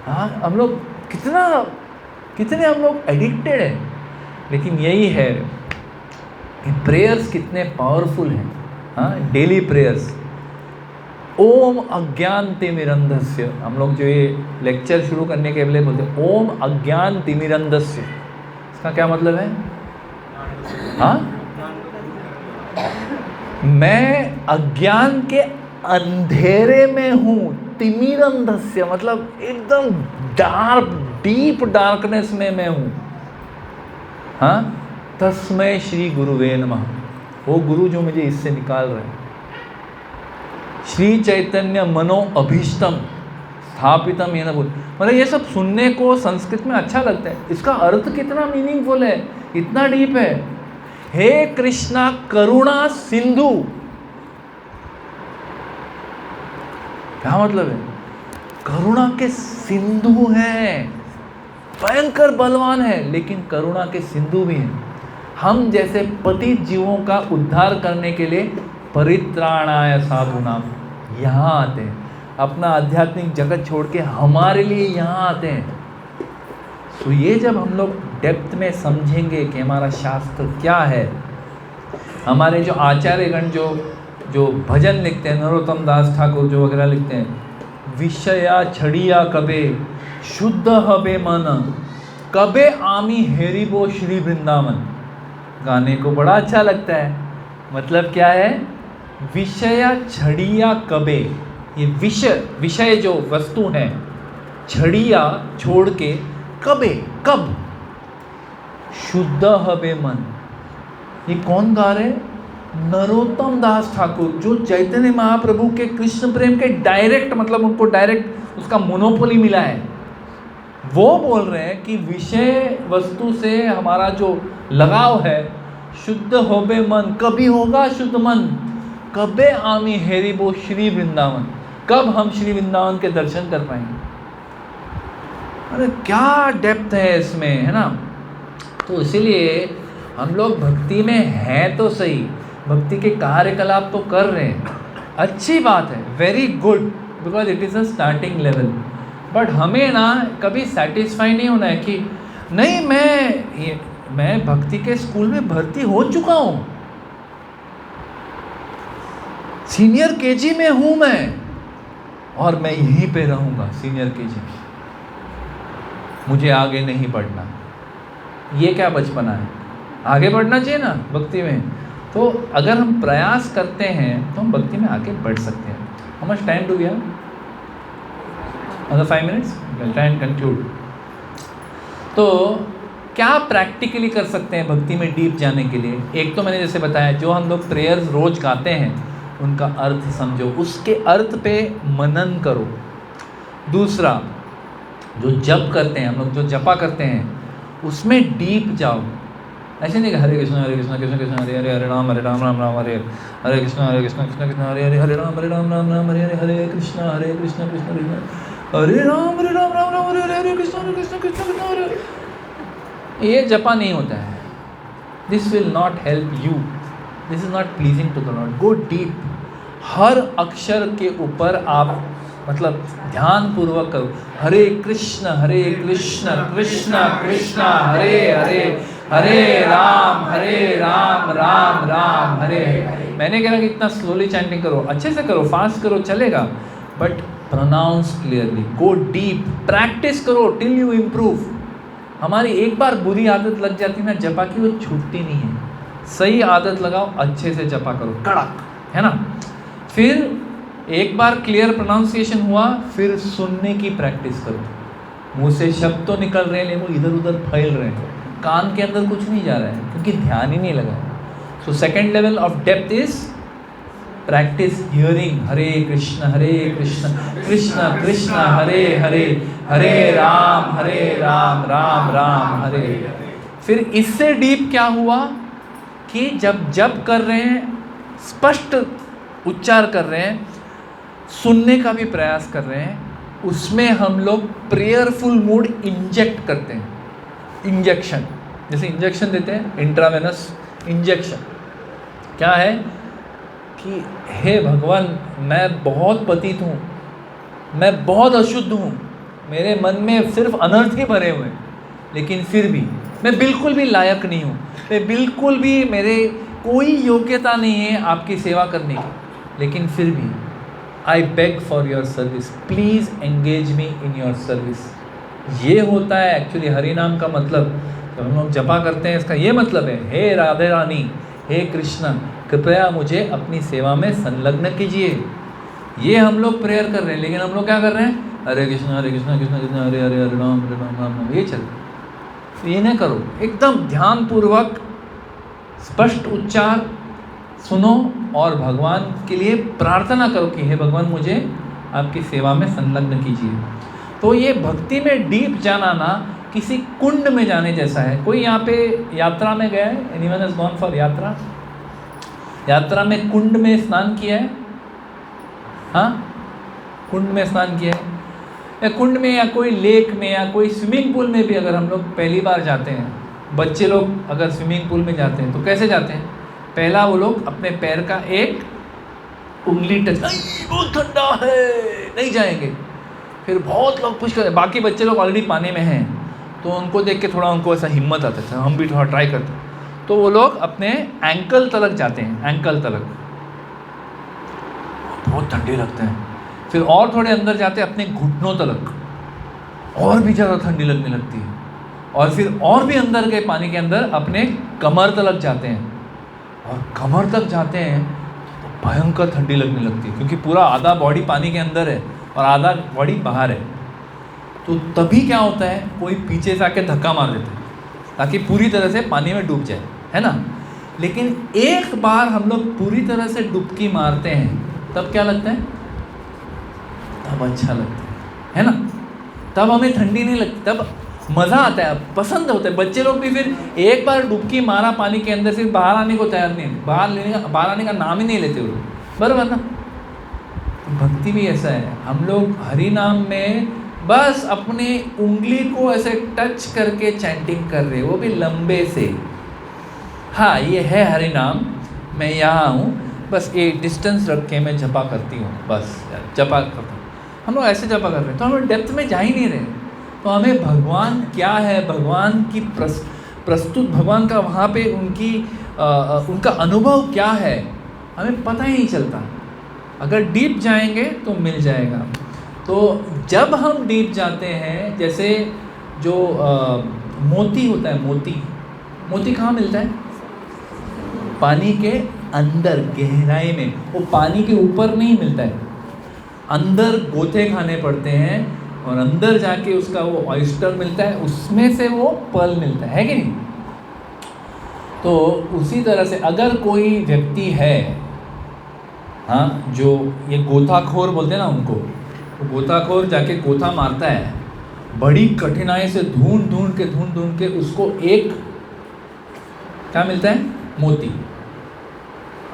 हाँ, हम लोग कितने हम लोग एडिक्टेड हैं। लेकिन यही है कि प्रेयर्स कितने पावरफुल हैं। हाँ, डेली प्रेयर्स। ओम अज्ञान तिमिरंधस्य, हम लोग जो ये लेक्चर शुरू करने के पहले बोलते हैं ओम अज्ञान तिमिरंधस्य, इसका क्या मतलब है? हाँ, मैं अज्ञान के अंधेरे में हूँ। तिमिरंधस्य मतलब एकदम डार्क, डीप डार्कनेस में मैं हूँ। हाँ, तस्मै श्री गुरुवे नमः, वो गुरु जो मुझे इससे निकाल रहे हैं। श्री चैतन्य मनो अभीष्टम स्थापितम, ये ना बोल, मतलब ये सब सुनने को संस्कृत में अच्छा लगता है, इसका अर्थ कितना मीनिंगफुल है, इतना डीप है। हे कृष्णा करुणा सिंधु, क्या मतलब है? करुणा के सिंधु हैं, भयंकर बलवान है, लेकिन करुणा के सिंधु भी हैं। हम जैसे पतित जीवों का उद्धार करने के लिए परित्राणाय साधुनाम यहाँ आते हैं, अपना आध्यात्मिक जगत छोड़ के हमारे लिए यहाँ आते हैं। तो ये जब हम लोग डेप्थ में समझेंगे कि हमारा शास्त्र क्या है, हमारे जो आचार्यगण जो भजन लिखते हैं, नरोत्तम दास ठाकुर जो वगैरह लिखते हैं, विषया छड़िया कबे शुद्ध हबे मन, कबे आमी हेरिबो श्री वृंदावन, गाने को बड़ा अच्छा लगता है। मतलब क्या है? विषया छड़िया कबे, ये विषय जो वस्तु है, छड़िया छोड़ के, कबे कब, शुद्ध हबे मन, ये कौन गा रहे? नरोत्तम दास ठाकुर, जो चैतन्य महाप्रभु के कृष्ण प्रेम के डायरेक्ट, मतलब उनको डायरेक्ट उसका मोनोपोली मिला है। वो बोल रहे हैं कि विषय वस्तु से हमारा जो लगाव है, शुद्ध होबे मन, कभी होगा शुद्ध मन, कबे आमी हेरिबो श्री वृंदावन, कब हम श्री वृंदावन के दर्शन कर पाएंगे। अरे क्या डेप्थ है इसमें, है ना। तो इसीलिए हम लोग भक्ति में हैं तो सही, भक्ति के कार्यकलाप तो कर रहे हैं, अच्छी बात है, very good, because it is a starting level. But हमें ना कभी सेटिस्फाई नहीं होना है कि नहीं मैं भक्ति के स्कूल में भर्ती हो चुका हूँ, सीनियर केजी में हूँ मैं, और मैं यहीं पे रहूँगा सीनियर केजी में, मुझे आगे नहीं बढ़ना। ये क्या बचपना है? आगे बढ़ना चाहिए ना भक्ति में। तो अगर हम प्रयास करते हैं तो हम भक्ति में आगे बढ़ सकते हैं। How much time do we have? another 5 minutes? we'll try and conclude. तो क्या प्रैक्टिकली कर सकते हैं भक्ति में डीप जाने के लिए? एक तो मैंने जैसे बताया, जो हम लोग प्रेयर्स रोज गाते हैं उनका अर्थ समझो, उसके अर्थ पे मनन करो। दूसरा, जो जप करते हैं हम लोग, जो जपा करते हैं, उसमें डीप जाओ। ऐसे नहीं कि हरे कृष्ण कृष्ण कृष्ण हरे हरे, हरे राम राम राम हरे हरे कृष्ण कृष्ण कृष्ण हरे हरे, हरे राम राम राम हरे हरे, हरे कृष्ण कृष्ण कृष्ण हरे राम राम राम हरे हरे, हरे कृष्ण कृष्ण कृष्ण हरे। ये जपा नहीं होता है। This will not help you, this is not pleasing to the lord. Go deep, हर अक्षर के ऊपर आप मतलब ध्यान पूर्वक करो। हरे कृष्ण कृष्ण कृष्ण हरे हरे, हरे राम राम हरे। मैंने कहा कि इतना स्लोली चैंटिंग करो, अच्छे से करो, फास्ट करो, चलेगा, but pronounce clearly, go deep, practice करो टिल यू इम्प्रूव। हमारी एक बार बुरी आदत लग जाती ना जपा की, वो छूटती नहीं है। सही आदत लगाओ, अच्छे से जपा करो, कड़क, है ना। फिर एक बार क्लियर प्रोनाउंसिएशन हुआ, फिर सुनने की प्रैक्टिस करो। मुंह से शब्द तो निकल रहे हैं लेकिन वो इधर उधर फैल रहे हैं, कान के अंदर कुछ नहीं जा रहा है, क्योंकि ध्यान ही नहीं लगा। So second level of depth is practice hearing Hare Krishna Krishna Krishna Hare Hare, Hare Ram Ram Ram Hare. फिर इससे डीप क्या हुआ कि जब जप कर रहे हैं, स्पष्ट उच्चार कर रहे हैं, सुनने का भी प्रयास कर रहे हैं, उसमें हम लोग प्रेयरफुल मूड इंजेक्ट करते हैं। इंजेक्शन, जैसे इंजेक्शन देते हैं, इंट्रावेनस इंजेक्शन क्या है कि हे भगवान, मैं बहुत पतित हूँ, मैं बहुत अशुद्ध हूँ, मेरे मन में सिर्फ अनर्थ ही भरे हुए हैं, लेकिन फिर भी मैं बिल्कुल भी लायक नहीं हूँ, मैं बिल्कुल भी, मेरे कोई योग्यता नहीं है आपकी सेवा करने की, लेकिन फिर भी I beg for your service, please engage me in your service. ये होता है एक्चुअली हरि नाम का मतलब। जब हम लोग जपा करते हैं, इसका ये मतलब है, हे राधे रानी, हे कृष्ण, कृपया मुझे अपनी सेवा में संलग्न कीजिए। ये हम लोग प्रेयर कर रहे हैं, लेकिन हम लोग क्या कर रहे हैं, हरे कृष्ण कृष्ण कृष्ण हरे हरे, हरे राम राम, ये चल। तो ये ना करो, एकदम ध्यानपूर्वक स्पष्ट उच्चार सुनो और भगवान के लिए प्रार्थना करो कि हे भगवान, मुझे आपकी सेवा में संलग्न कीजिए। तो ये भक्ति में डीप जाना ना किसी कुंड में जाने जैसा है। कोई यहाँ पे यात्रा में गया है? एनीवन हैज गॉन फॉर यात्रा? यात्रा में कुंड में स्नान किया है? हाँ, कुंड में स्नान किया है, या कुंड में या कोई लेक में या कोई स्विमिंग पूल में भी अगर हम लोग पहली बार जाते हैं, बच्चे लोग अगर स्विमिंग पूल में जाते हैं तो कैसे जाते हैं? पहला वो लोग अपने पैर का एक उंगली टच, बहुत ठंडा है, नहीं जाएंगे। फिर बहुत लोग पुश करते, बाकी बच्चे लोग ऑलरेडी पानी में हैं, तो उनको देख के थोड़ा उनको ऐसा हिम्मत आता था, हम भी थोड़ा ट्राई करते, तो वो लोग अपने एंकल तलक जाते हैं, एंकल तलक, बहुत ठंडे लगते हैं। फिर और थोड़े अंदर जाते हैं अपने घुटनों तलक, और भी ज़्यादा ठंडी लगने लगती है। और फिर और भी अंदर गए पानी के अंदर, अपने कमर तलक जाते हैं, और कमर तक जाते हैं तो भयंकर ठंडी लगने लगती है, क्योंकि पूरा आधा बॉडी पानी के अंदर है और आधा बॉडी बाहर है। तो तभी क्या होता है, कोई पीछे से आके धक्का मार देता है ताकि पूरी तरह से पानी में डूब जाए, है ना। लेकिन एक बार हम लोग पूरी तरह से डुबकी मारते हैं, तब क्या लगता है, तब अच्छा लगता है ना, तब हमें ठंडी नहीं लगती, तब मज़ा आता है, पसंद होता है। बच्चे लोग भी फिर एक बार डुबकी मारा पानी के अंदर, फिर बाहर आने को तैयार नहीं, बाहर आने का नाम ही नहीं लेते वो लोग, बराबर ना। भक्ति भी ऐसा है, हम लोग हरि नाम में बस अपनी उंगली को ऐसे टच करके चैंटिंग कर रहे, वो भी लंबे से। हाँ, ये है हरि नाम, मैं यहाँ हूँ, बस एक डिस्टेंस रख के मैं जपा करती हूँ, बस जपा करता हूँ। हम लोग ऐसे जपा कर रहे हैं, तो हम लोग डेप्थ में जा ही नहीं रहे। तो हमें भगवान क्या है, भगवान की प्रस्तुत, भगवान का वहाँ पे उनका अनुभव क्या है, हमें पता ही नहीं चलता। अगर डीप जाएंगे तो मिल जाएगा। तो जब हम डीप जाते हैं, जैसे जो मोती होता है, मोती कहाँ मिलता है? पानी के अंदर गहराई में, वो पानी के ऊपर नहीं मिलता है, अंदर गोते खाने पड़ते हैं और अंदर जाके उसका वो ऑयस्टर मिलता है, उसमें से वो पर्ल मिलता है कि नहीं। तो उसी तरह से अगर कोई व्यक्ति है, हाँ, जो ये गोताखोर बोलते हैं ना उनको, तो गोताखोर जाके गोता मारता है, बड़ी कठिनाई से ढूंढ के उसको एक क्या मिलता है, मोती।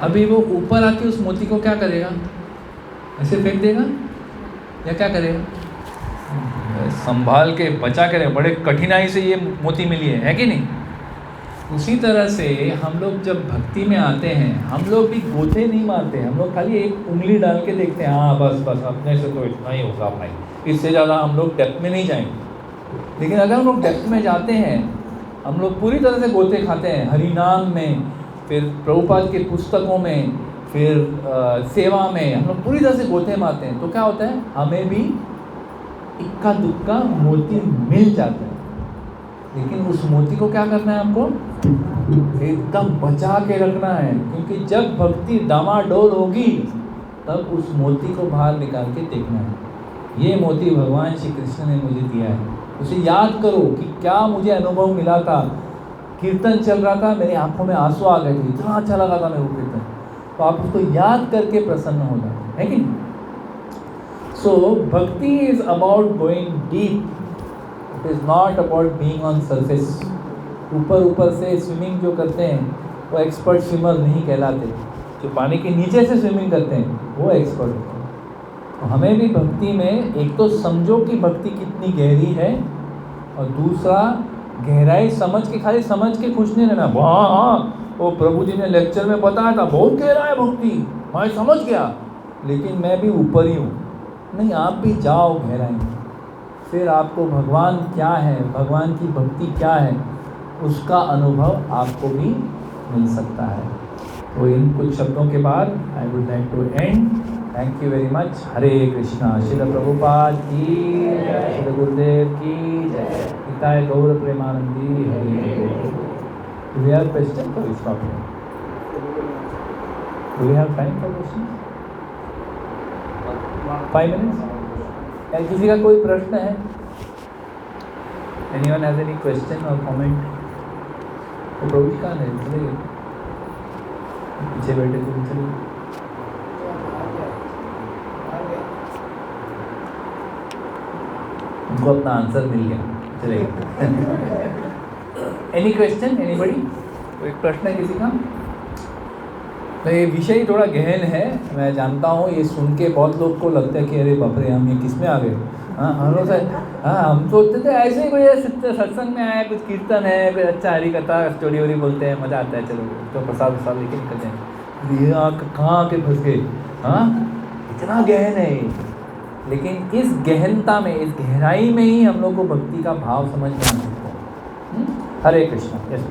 अभी वो ऊपर आके उस मोती को क्या करेगा, ऐसे फेंक देगा या क्या करेगा? संभाल के बचा के रहे, बड़े कठिनाई से ये मोती मिली है कि नहीं। उसी तरह से हम लोग जब भक्ति में आते हैं, हम लोग भी गोते नहीं मारते, हम लोग खाली एक उंगली डाल के देखते हैं, हाँ बस अपने से तो इतना ही होगा भाई, इससे ज़्यादा हम लोग डेप्थ में नहीं जाएंगे। लेकिन अगर हम लोग डेप्थ में जाते हैं, हम लोग पूरी तरह से गोते खाते हैं, हरि नाम में, फिर प्रभुपाद की पुस्तकों में, फिर सेवा में हम लोग पूरी तरह से गोते मारते हैं, तो क्या होता है, हमें भी इक्का दुक्का मोती मिल जाता है। लेकिन उस मोती को क्या करना है, आपको एकदम बचा के रखना है, क्योंकि जब भक्ति डामाडोल होगी तब उस मोती को बाहर निकाल के देखना है। ये मोती भगवान श्री कृष्ण ने मुझे दिया है, उसे याद करो कि क्या मुझे अनुभव मिला था। कीर्तन चल रहा था, मेरी आंखों में आंसू आ गए थे, इतना अच्छा लगा था मेरे को कीर्तन, तो आप उसको याद करके प्रसन्न हो जाते हैं कि नहीं। सो भक्ति is about going deep, it is not about being on surface. ऊपर ऊपर से स्विमिंग जो करते हैं वो एक्सपर्ट स्विमर नहीं कहलाते। जो पानी के नीचे से स्विमिंग करते हैं वो एक्सपर्ट होते हैं। तो हमें भी भक्ति में एक तो समझो कि भक्ति कितनी गहरी है, और दूसरा गहराई समझ के, खाली समझ के खुश नहीं रहना। हाँ वो प्रभु जी ने लेक्चर में बताया था बहुत गहरा है भक्ति, मैं समझ गया, लेकिन मैं भी ऊपर ही हूँ। नहीं, आप भी जाओ गहराई में, फिर आपको भगवान क्या है, भगवान की भक्ति क्या है, उसका अनुभव आपको भी मिल सकता है। तो इन कुछ शब्दों के बाद I would like to end. Thank you very much. Hare Krishna. Srila Prabhupada की जय, श्रील गुरुदेव की जय, निताय गौर Premanandi Hari. Do we have question for this topic? Do we have time for questions? 5 minutes? या किसी का कोई प्रश्न है? Anyone has any question or comment? तो प्रभु जी कहाँ है? चले गए? पीछे बैठे थे, चले गए? उनको अपना आंसर मिल गया, चले गए। Any question, anybody? तो एक प्रश्न है किसी का? तो ये विषय थोड़ा गहन है, मैं जानता हूँ। ये सुन के बहुत लोग को लगता है कि अरे बाप रे, हम ये किस में आ गए। हाँ, हम सोचते थे ऐसे ही कोई सत्संग में आया, कुछ कीर्तन है, कोई अच्छा हरी कथा स्टोरी वोरी बोलते हैं, मज़ा आता है, चलो तो प्रसाद वसाद लेके निकलते हैं। ये कहाँ आके फंस गए। हाँ, इतना गहन है ये। लेकिन इस गहनता में, इस गहराई में ही हम लोग को भक्ति का भाव समझ में आना है। हरे कृष्णा। यस।